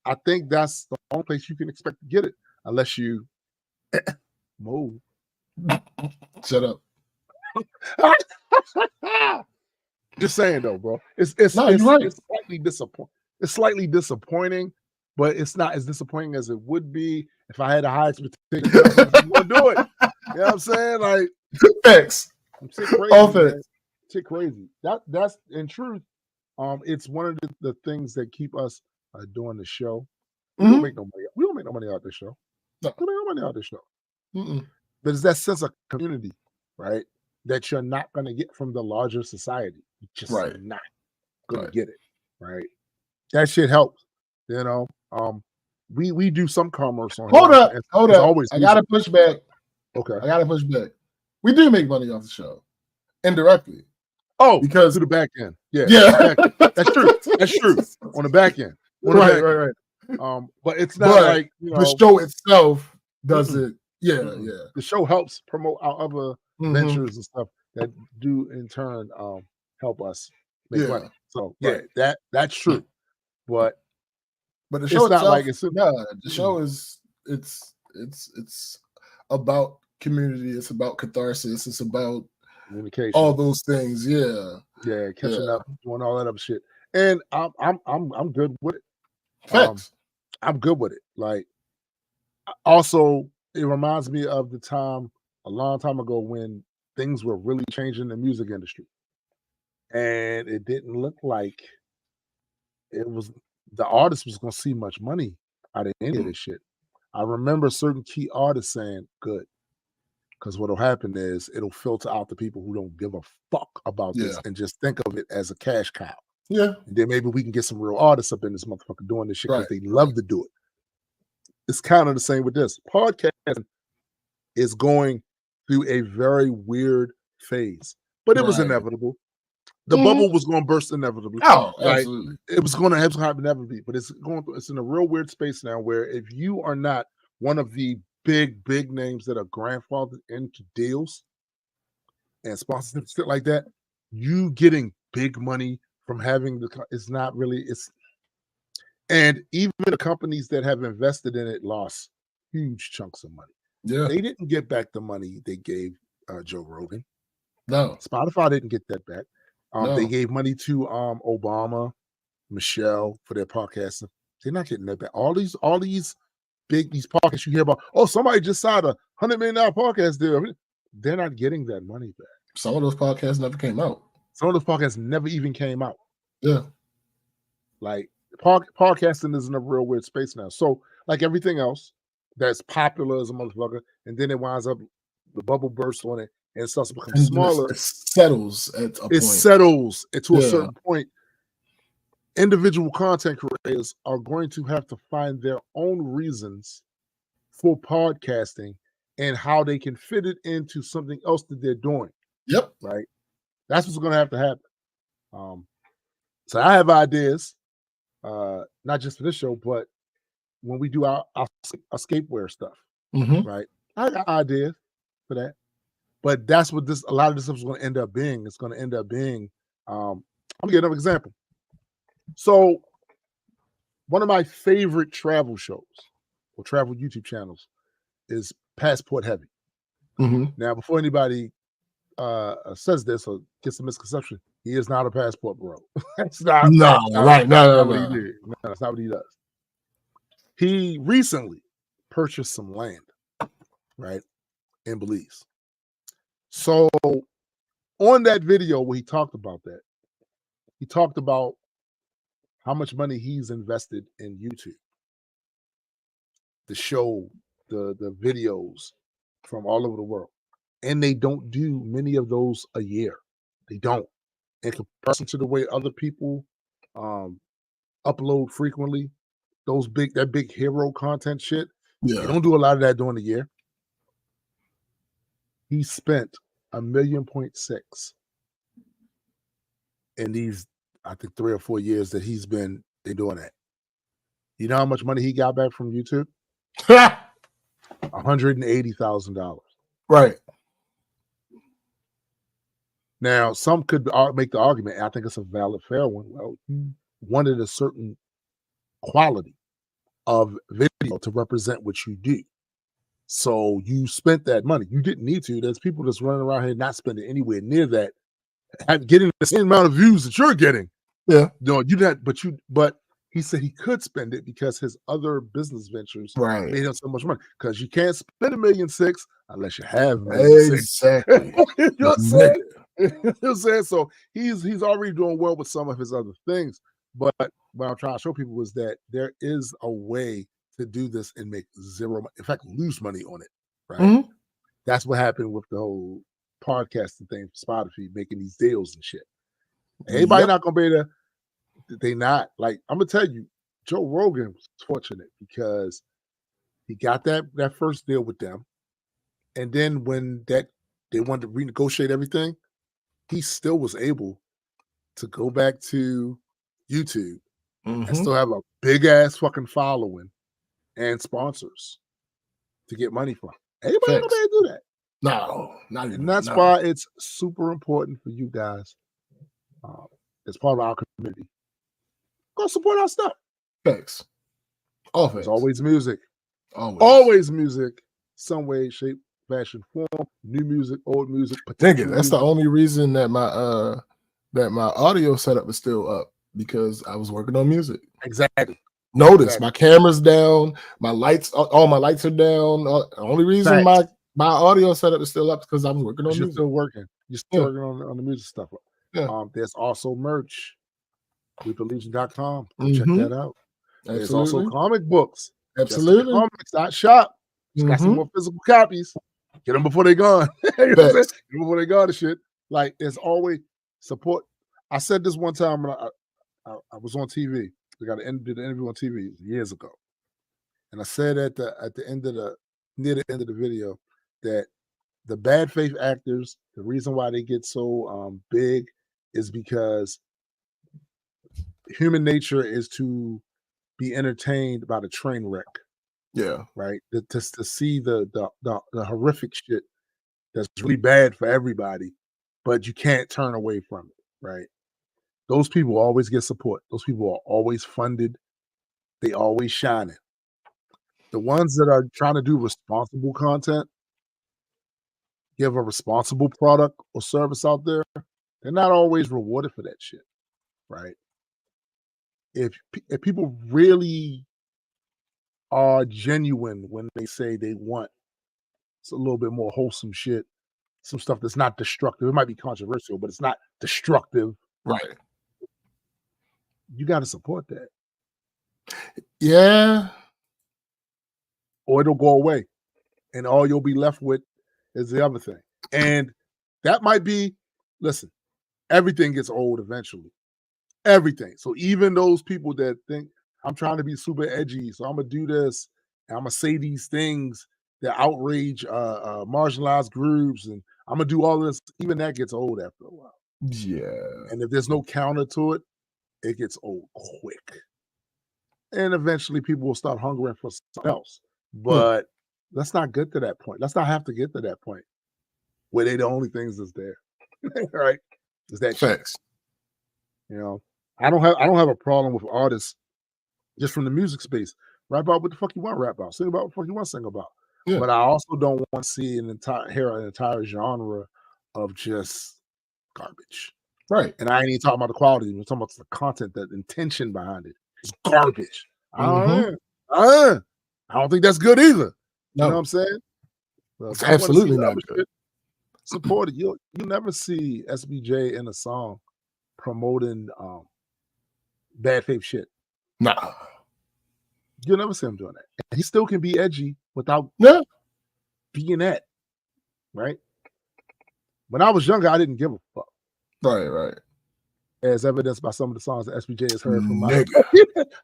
A: I think that's the only place you can expect to get it, unless you move.
B: Shut up.
A: Just saying though, bro. It's slightly disappointing. It's slightly disappointing, but it's not as disappointing as it would be if I had a high expectation. I'm gonna do it. You know what I'm saying? Like,
B: thanks.
A: I'm shit crazy. Shit crazy. That's in truth. It's one of the things that keep us doing the show. We don't make no money. We don't make no money out of this show.
B: No.
A: We don't make no money out of this show. But it's that sense of community, right? That you're not going to get from the larger society. You're just not going to get it, right? That shit helps, you know. We do some commerce on.
B: Hold up. I gotta push back.
A: Okay,
B: I gotta push back. We do make money off the show indirectly.
A: Oh,
B: because
A: to the back end. Yeah. That's true. That's true. On the back end.
B: Right.
A: But it's not like, you know,
B: the show itself doesn't. Yeah.
A: The show helps promote our other ventures and stuff that do in turn help us make money. So that's true. But
B: the show
A: it's not like it's
B: the show is it's about community. It's about catharsis. It's about
A: communication.
B: All those things. Yeah.
A: Catching up, doing all that other shit. And I'm good with it.
B: Thanks.
A: I'm good with it. Like, also, it reminds me of the time a long time ago when things were really changing in the music industry, and it didn't look like the artist was going to see much money out of any of this shit. I remember certain key artists saying, "Good, Because what'll happen is it'll filter out the people who don't give a fuck about this and just think of it as a cash cow.
B: Yeah.
A: And then maybe we can get some real artists up in this motherfucker doing this shit because
B: Right,
A: they love to do it. It's kind of the same with this. Podcasting is going through a very weird phase, but it was
B: Right.
A: inevitable. The bubble was going to burst inevitably.
B: Oh,
A: right?
B: absolutely.
A: It was going to happen inevitably, but it's going through, it's in a real weird space now where if you are not one of the big names that are grandfathered into deals and sponsorships, shit like that, you getting big money from having it's not really, and even the companies that have invested in it lost huge chunks of money.
B: Yeah.
A: They didn't get back the money they gave Joe Rogan.
B: No.
A: Spotify didn't get that back.
B: No.
A: They gave money to Obama, Michelle for their podcasting. They're not getting that back. All these podcasts you hear about, oh, somebody just signed a $100 million podcast deal. They're not getting that money back.
B: Some of those podcasts never came out.
A: Some of those podcasts never even came out.
B: Yeah.
A: Like podcasting is in a real weird space now. So like everything else that's popular as a motherfucker, and then it winds up, the bubble bursts on it and it starts to become smaller.
B: It settles at a point.
A: It settles to a certain point. Individual content creators are going to have to find their own reasons for podcasting and how they can fit it into something else that they're doing.
B: Yep.
A: Right. That's what's going to have to happen. So I have ideas, not just for this show, but when we do our skateware stuff, right? I got ideas for that, but that's what a lot of this stuff is going to end up being. It's going to end up being. I'm gonna give another example. So, one of my favorite travel shows or travel YouTube channels is Passport Heavy. Now, before anybody says this or gets a misconception, he is not a passport bro. That's not what he did. No, that's not what he does. He recently purchased some land, right, in Belize. So, on that video where he talked about that, he talked about how much money he's invested in YouTube, the show, the videos from all over the world. And they don't do many of those a year. They don't. In comparison to the way other people upload frequently, that big hero content shit, they don't do a lot of that during the year. He spent $1.6 million in these, I think, 3 or 4 years that they're doing that. You know how much money he got back from YouTube? $180,000.
B: Right.
A: Now, some could make the argument, I think it's a valid, fair one. Well, you wanted a certain quality of video to represent what you do. So you spent that money. You didn't need to. There's people that's running around here not spending anywhere near that, getting the same amount of views that you're getting.
B: Yeah.
A: No, you didn't, but he said he could spend it because his other business ventures made him so much money. Because you can't spend $1.6 million unless you have $1.6 million.
B: Exactly.
A: You know what I'm saying? You know what I'm saying? So he's already doing well with some of his other things. But what I'm trying to show people is that there is a way to do this and make zero money. In fact, lose money on it. Right. That's what happened with the whole podcasting thing for Spotify, making these deals and shit. Everybody not gonna be able to. They not, like, I'm gonna tell you, Joe Rogan was fortunate because he got that first deal with them, and then when they wanted to renegotiate everything, he still was able to go back to YouTube and still have a big ass fucking following and sponsors to get money from. Everybody not gonna be able to do that.
B: No, not even.
A: And that's why it's super important for you guys, as part of our community. Go support our stuff.
B: Thanks.
A: There's always music.
B: Always
A: music. Some way, shape, fashion, form. New music, old music.
B: That's the only reason that my audio setup is still up, because I was working on music.
A: Exactly.
B: Notice my camera's down, my lights, all my lights are down. The only reason my audio setup is still up is because I was working on music.
A: You're still working on the music stuff. Yeah. There's also merch. LuthorLegion.com. Check that out.
B: Absolutely.
A: There's also comic books.
B: Absolutely.
A: Comics.shop. It's got some more physical copies. Get them before they gone. You know what I'm saying?
B: Facts.
A: Get them before they gone and shit. Like, there's always support. I said this one time when I was on TV. We got did an interview on TV years ago, and I said at the end of near the end of the video that the bad faith actors, the reason why they get so big is because human nature is to be entertained by the train wreck.
B: Yeah.
A: Right. To see the horrific shit that's really bad for everybody, but you can't turn away from it. Right. Those people always get support. Those people are always funded. They always shining. The ones that are trying to do responsible content, give a responsible product or service out there, they're not always rewarded for that shit. Right. If people really are genuine when they say they want a little bit more wholesome shit, some stuff that's not destructive. It might be controversial, but it's not destructive.
B: Right.
A: You got to support that.
B: Yeah.
A: Or it'll go away. And all you'll be left with is the other thing. And that might be, listen, everything gets old eventually. Everything. So even those people that think I'm trying to be super edgy, so I'm going to do this, and I'm going to say these things that outrage marginalized groups, and I'm going to do all this, even that gets old after a while.
B: Yeah.
A: And if there's no counter to it, it gets old quick. And eventually people will start hungering for something else. But let's not get to that point. Let's not have to get to that point where they're the only things that's there. Right? Is that
B: facts?
A: Shit. You know, I don't have a problem with artists just from the music space. Rap about what the fuck you want to rap about. Sing about what the fuck you want to sing about. Yeah. But I also don't want to see an entire genre of just garbage.
B: Right.
A: And I ain't even talking about the quality. I'm talking about the content, the intention behind it. It's garbage. I don't think that's good either. No. You know what I'm saying? Well,
B: it's absolutely not good.
A: Shit, support it. You'll never see SBJ in a song promoting bad faith shit.
B: Nah.
A: You'll never see him doing that. And he still can be edgy without being that. Right? When I was younger, I didn't give a fuck.
B: Right.
A: As evidenced by some of the songs that SBJ has heard from my I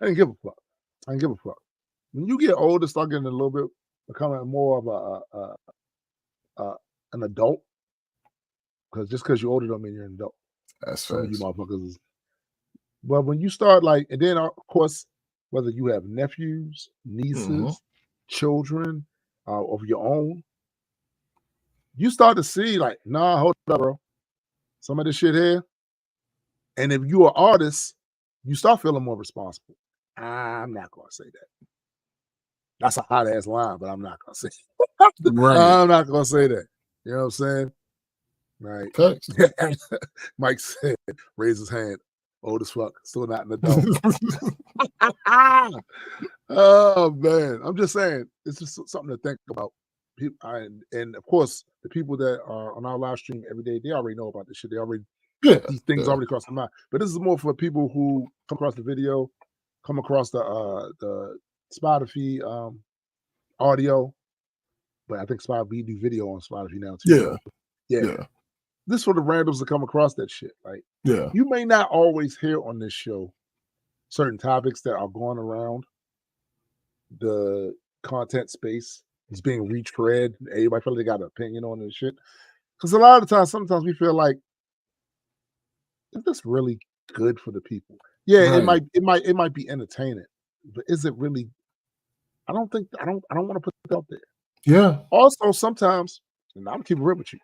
A: didn't give a fuck. When you get older, start getting a little bit, becoming more of an adult. Just because you're older don't mean you're an adult.
B: That's
A: some of you motherfuckers. But when you start and then of course, whether you have nephews, nieces, children of your own, you start to see nah, hold up, bro. Some of this shit here. And if you're an artist, you start feeling more responsible. I'm not going to say that. That's a hot ass line, but I'm not going to say it. Right. I'm not going to say that. You know what I'm saying? Right.
B: Thanks.
A: Mike said, raise his hand. Old as fuck. Still not an adult. Oh, man. I'm just saying, it's just something to think about. And of course, the people that are on our live stream every day, they already know about this shit. They already, these things already cross their mind. But this is more for people who come across the video, come across the Spotify audio. But I think Spotify do video on Spotify now too. Yeah. This for the randoms to come across that shit. Like, you may not always hear on this show certain topics that are going around the content space. It's being retread. Everybody feel like they got an opinion on this shit. Because a lot of the times, sometimes we feel like, is this really good for the people? Yeah, right. It might be entertaining, but is it really? I don't want to put it out there.
B: Yeah.
A: Also, sometimes, and I'm keeping it real with you,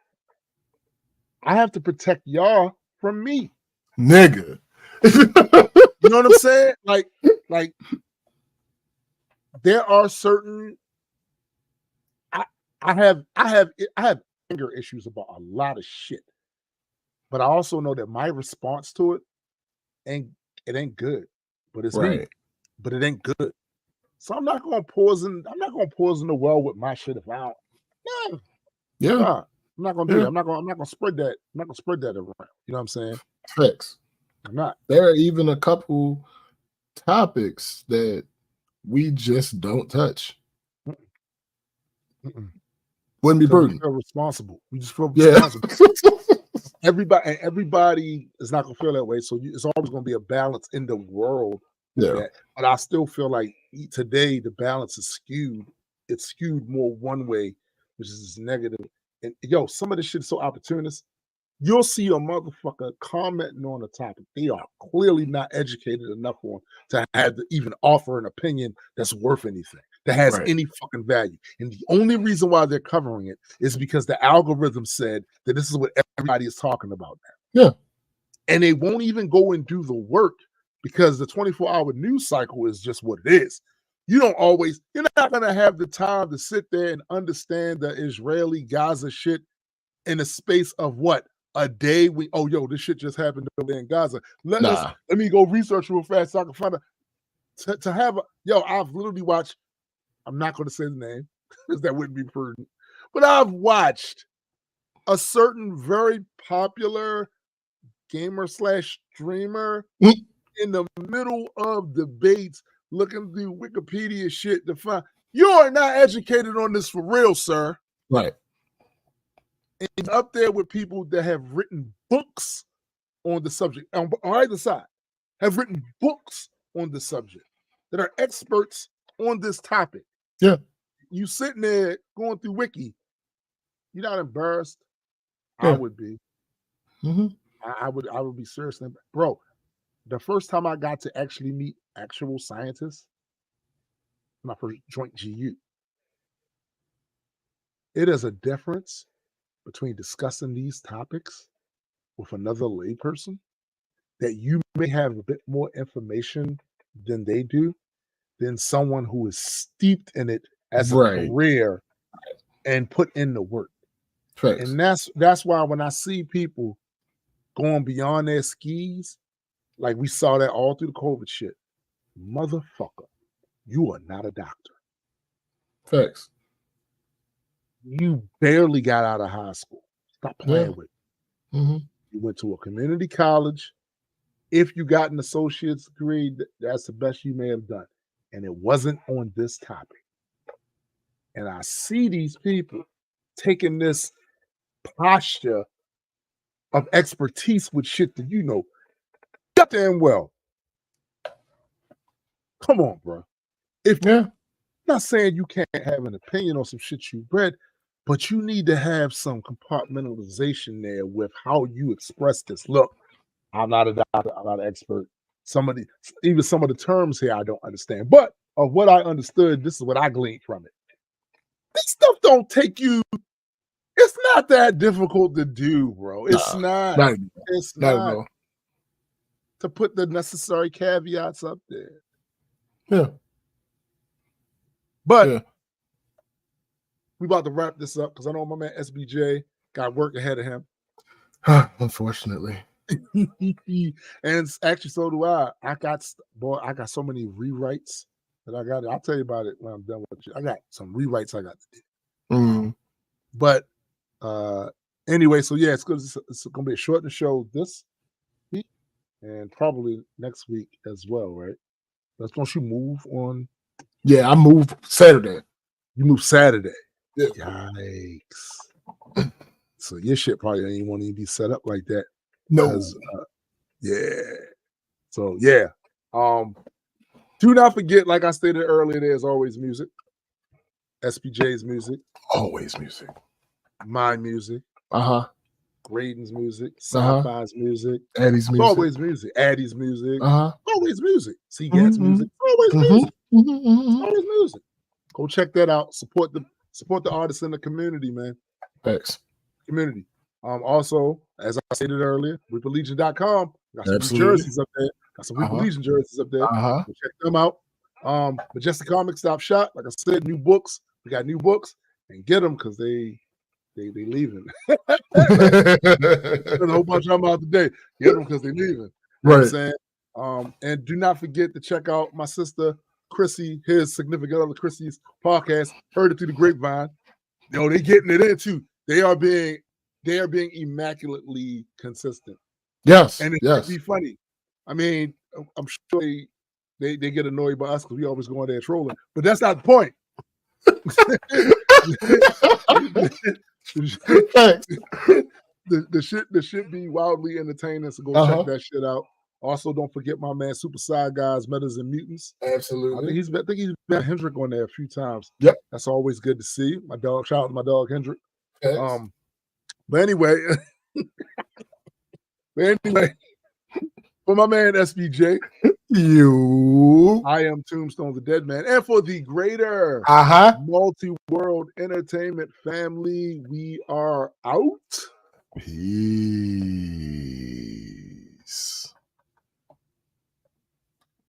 A: I have to protect y'all from me,
B: nigga.
A: You know what I'm saying? Like there are certain. I have anger issues about a lot of shit, but I also know that my response to it ain't good. But it's me. But it ain't good. So I'm not gonna poison the well with my shit if I don't. No.
B: Yeah.
A: Nah, I'm not gonna do that. I'm not gonna spread that. I'm not gonna spread that around. You know what I'm saying?
B: Facts.
A: I'm not.
B: There are even a couple topics that we just don't touch. Wouldn't be
A: because we
B: prudent.
A: feel responsible. We just feel
B: Yeah.
A: responsible. Everybody is not gonna feel that way. So it's always gonna be a balance in the world.
B: Yeah.
A: That, but I still feel like today the balance is skewed. It's skewed more one way, which is negative. And yo, some of this shit is so opportunist. You'll see a motherfucker commenting on a topic they are clearly not educated enough on to have to even offer an opinion that's worth anything, that has
B: Right.
A: any fucking value. And the only reason why they're covering it is because the algorithm said that this is what everybody is talking about now.
B: Yeah.
A: And they won't even go and do the work because the 24-hour news cycle is just what it is. You're not going to have the time to sit there and understand the Israeli Gaza shit in a space of what? A day. This shit just happened over there in Gaza. Let me go research real fast so I can find out. To have I've literally watched, I'm not going to say the name because that wouldn't be prudent, but I've watched a certain very popular gamer / streamer in the middle of debates looking through Wikipedia shit to find you are not educated on this for real, sir.
B: Right.
A: And he's up there with people that have written books on the subject on either side, have written books on the subject that are experts on this topic.
B: Yeah.
A: You sitting there going through Wiki, you're not embarrassed.
B: Yeah.
A: I would be.
B: Mm-hmm.
A: I would be seriously, bro. The first time I got to actually meet actual scientists, my first joint GU, it is a difference between discussing these topics with another layperson that you may have a bit more information than they do, than someone who is steeped in it as a career and put in the work.
B: Right.
A: And that's why when I see people going beyond their skis, like we saw that all through the COVID shit, motherfucker, you are not a doctor.
B: Facts.
A: You barely got out of high school. Stop playing with it.
B: Mm-hmm.
A: You went to a community college. If you got an associate's degree, that's the best you may have done. And it wasn't on this topic. And I see these people taking this posture of expertise with shit that you know goddamn well. Come on, bro. I'm not saying you can't have an opinion on some shit you read, but you need to have some compartmentalization there with how you express this. Look, I'm not a doctor, I'm not an expert. Even some of the terms here I don't understand. But of what I understood, this is what I gleaned from it. This stuff don't take you. It's not that difficult to do, bro. It's not. It's not. To put the necessary caveats up there.
B: Yeah.
A: But we about to wrap this up because I know my man SBJ got work ahead of him.
B: Unfortunately.
A: And actually, so do I. I got so many rewrites that I got. I'll tell you about it when I'm done with you. I got some rewrites I got to do. But anyway, so yeah, it's good. It's gonna be a shortened show this week and probably next week as well, right? Don't you move on?
B: Yeah, I moved Saturday.
A: You moved Saturday.
B: Yeah.
A: Yikes. So your shit probably ain't want to be set up like that.
B: No.
A: Yeah. So yeah. Do not forget, like I stated earlier, there's always music. SPJ's music.
B: Always music.
A: My music. Graydon's music. Sci-Fi's music.
B: Addie's music.
A: Always music. Addie's music. Always music. C-Gat's music. Always music. Always music. Go check that out. Support the artists in the community, man.
B: Thanks.
A: Community. Also, as I stated earlier, ReaperLegion.com. Got some new jerseys up there. Got some Reaper Legion jerseys up there. Go check them out. Majestic Comics Stop Shop. Like I said, new books. We got new books, and get them because they leaving. There's a whole bunch of them out today. Get them because they leaving. You know what I'm saying? And do not forget to check out my sister Chrissy, his significant other Chrissy's podcast. Heard it through the grapevine. They getting it in too. They are being immaculately consistent.
B: Yes,
A: and it'd be funny. I mean, I'm sure they get annoyed by us because we always go on there trolling, but that's not the point.
B: Thanks.
A: The shit be wildly entertaining, so go check that shit out. Also, don't forget my man Super Side Guys, Metas and Mutants.
B: Absolutely.
A: I think he's been Hendrick on there a few times.
B: Yep.
A: That's always good to see. My dog, shout out to my dog Hendrick.
B: Thanks.
A: But anyway, for my man SBJ, I am Tombstone the Dead Man, and for the greater multi-world entertainment family, we are out.
B: Peace.